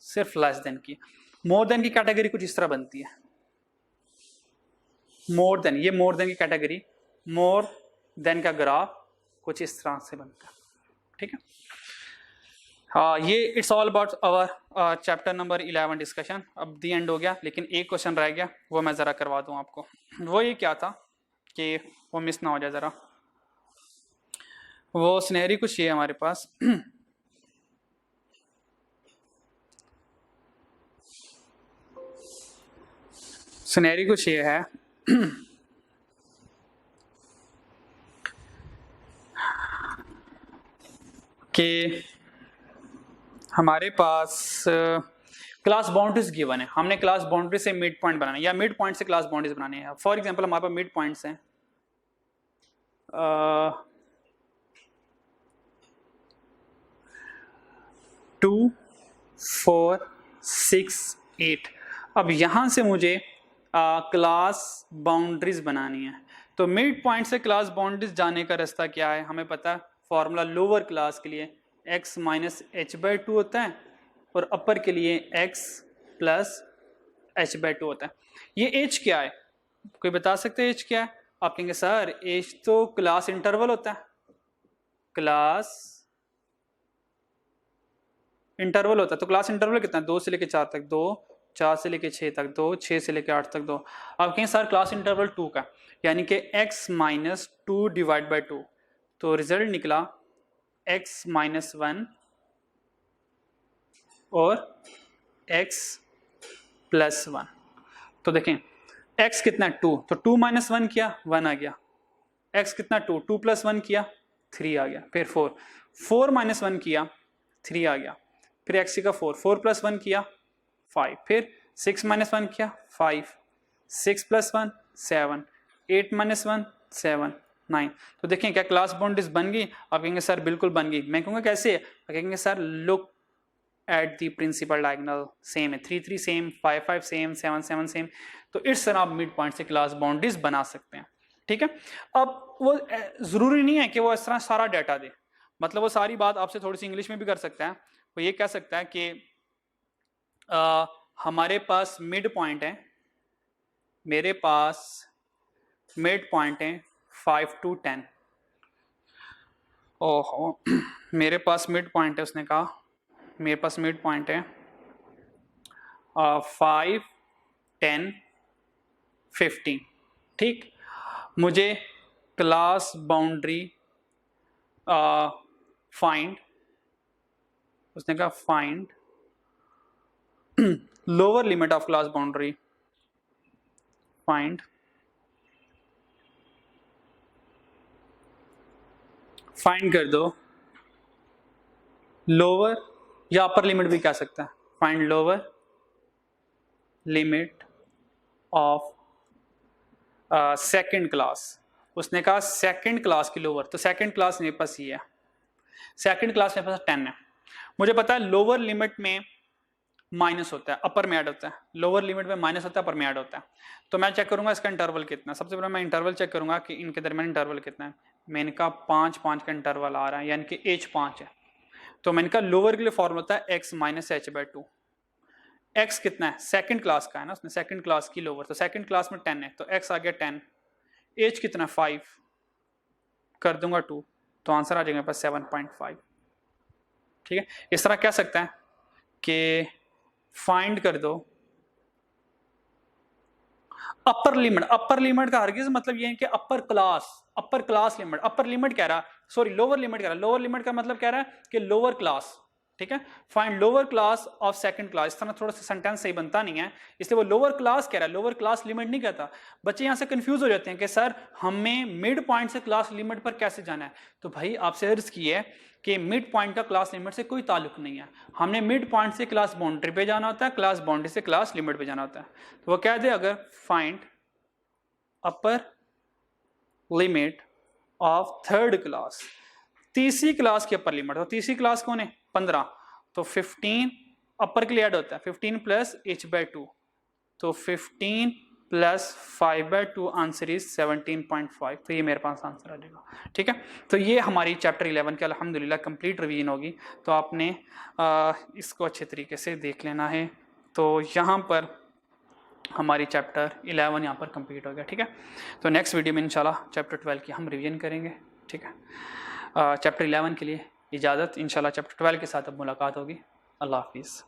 सिर्फ लेस देन की। मोर देन की कैटेगरी कुछ इस तरह बनती है, मोर देन, ये मोर देन की कैटेगरी, मोर देन का ग्राफ कुछ इस तरह से बनता है, ठीक है। हाँ, ये it's all about our chapter number 11 discussion. अब दी एंड हो गया, लेकिन एक क्वेश्चन रह गया, वो मैं ज़रा करवा दूँ आपको। वो ये क्या था कि वो मिस ना हो जाए ज़रा, वो सिनेरी कुछ ये हमारे पास सिनेरी कुछ ये है कि हमारे पास क्लास बाउंड्रीज गिवन है, हमने क्लास बाउंड्री से मिड पॉइंट बनाना है या मिड पॉइंट से क्लास बाउंड्रीज बनाने हैं। फॉर एग्जांपल हमारे पास मिड पॉइंट्स हैं 2, 4, 6, 8। अब यहां से मुझे क्लास बाउंड्रीज बनानी है, तो मिड पॉइंट से क्लास बाउंड्रीज जाने का रास्ता क्या है? हमें पता है फॉर्मूला लोअर क्लास के लिए x माइनस h/2 होता है और अपर के लिए x प्लस h/2 होता है। ये h क्या है? कोई बता सकते हैं h क्या है? आप कहेंगे सर h तो क्लास इंटरवल होता है, क्लास इंटरवल होता है। तो क्लास इंटरवल कितना है? 2 से लेके 4 तक 2, 4 से लेके 6 तक 2, 6 से लेके 8 तक 2। अब कहें सर क्लास इंटरवल 2 का, यानी कि x माइनस 2 डिवाइड बाई 2, तो रिजल्ट निकला x माइनस 1 और x प्लस 1। तो देखें x कितना 2, तो 2 माइनस 1 किया 1 आ गया। x कितना 2, 2 प्लस 1 किया 3 आ गया। फिर 4, 4 माइनस 1 किया 3 आ गया। फिर x का 4, 4 प्लस 1 किया 5। फिर 6 माइनस 1 किया 5, 6 प्लस 1 7, 8 माइनस 1 7, 9। तो देखें क्या क्लास बाउंड्रीज बन गई? आप कहेंगे सर बिल्कुल बन गई। मैं कहूँगा कैसे? आप कहेंगे sir look at the principal diagonal, same है, 3 3 सेम, 5 5 सेम, 7 7 सेम। तो इस तरह आप मिड पॉइंट से क्लास बाउंड्रीज बना सकते हैं, ठीक है। अब वो जरूरी नहीं है कि वो इस तरह सारा डाटा दे, मतलब वो सारी बात आपसे थोड़ी सी इंग्लिश में भी कर सकता है। वो ये कह सकता है कि हमारे पास मिड पॉइंट है, मेरे पास मिड पॉइंट है 5 to 10। ओहो मेरे पास मिड पॉइंट है, उसने कहा मेरे पास मिड पॉइंट है 5 10 15, ठीक। मुझे क्लास बाउंड्री फाइंड, उसने कहा find lower limit of class boundary, find कर दो लोअर या अपर लिमिट भी कह सकता है, find lower limit of second class. उसने कहा सेकंड क्लास की लोअर, तो सेकंड क्लास मेरे पास ये है, सेकंड क्लास मेरे पास 10 है। मुझे पता है लोअर लिमिट में माइनस होता है, अपर में ऐड होता है, लोअर लिमिट में माइनस होता है, अपर में ऐड होता है। तो मैं चेक करूंगा इसका इंटरवल कितना है। सबसे पहले मैं इंटरवल चेक करूंगा कि इनके दरमियान इंटरवल कितना है। मैं इनका 5 का इंटरवल आ रहा है, यानी कि एज 5 है। तो मैं इनका लोअर के लिए फॉर्मूला होता है x माइनस h/2। x कितना है, सेकंड क्लास का है ना, उसने सेकंड क्लास की लोअर, तो सेकंड क्लास में 10 है, तो x आ गया 10। एज कितना है 5, कर दूंगा 2, तो आंसर आ जाएगा मेरे पास 7.5। ठीक है, इस तरह कह सकते हैं कि फाइंड कर दो अपर लिमिट। अपर लिमिट का हरगिज मतलब ये है कि upper class limit. Upper limit कह रहा, सॉरी लोअर लिमिट कह रहा, लोअर लिमिट का मतलब कह रहा है कि लोअर क्लास। ठीक है, find lower class of second class. इस तरह थोड़ा सा सेंटेंस सही बनता नहीं है, इसलिए वो लोअर क्लास कह रहा है, लोअर क्लास लिमिट नहीं कहता। बच्चे यहां से कंफ्यूज हो जाते हैं कि सर हमें मिड पॉइंट से क्लास लिमिट पर कैसे जाना है। तो भाई आपसे अर्ज की है कि मिड पॉइंट का क्लास लिमिट से कोई ताल्लुक नहीं है, हमने मिड पॉइंट से क्लास बाउंड्री पे जाना होता है, क्लास बाउंड्री से क्लास लिमिट पे जाना होता है। तो वो कह दे अगर find upper limit of third class, तीसरी क्लास की अपर लिमिट, तो तीसरी क्लास कौन है 15, तो 15 अपर के लिए ऐड होता है, 15 प्लस h/2, तो 15 प्लस 5/2, आंसर इज 17.5। तो ये मेरे पास आंसर आ जाएगा। ठीक है, तो ये हमारी चैप्टर 11 की अल्हम्दुलिल्लाह कंप्लीट रिवीजन होगी। तो आपने इसको अच्छे तरीके से देख लेना है। तो यहाँ पर हमारी चैप्टर 11 यहाँ पर कंप्लीट हो गया। ठीक है, तो नेक्स्ट वीडियो में इंशाल्लाह चैप्टर 12 की हम रिवीजन करेंगे। ठीक है, चैप्टर 11 के लिए इजाज़त, इंशाल्लाह चैप्टर 12 के साथ अब मुलाकात होगी। अल्लाह हाफिज़।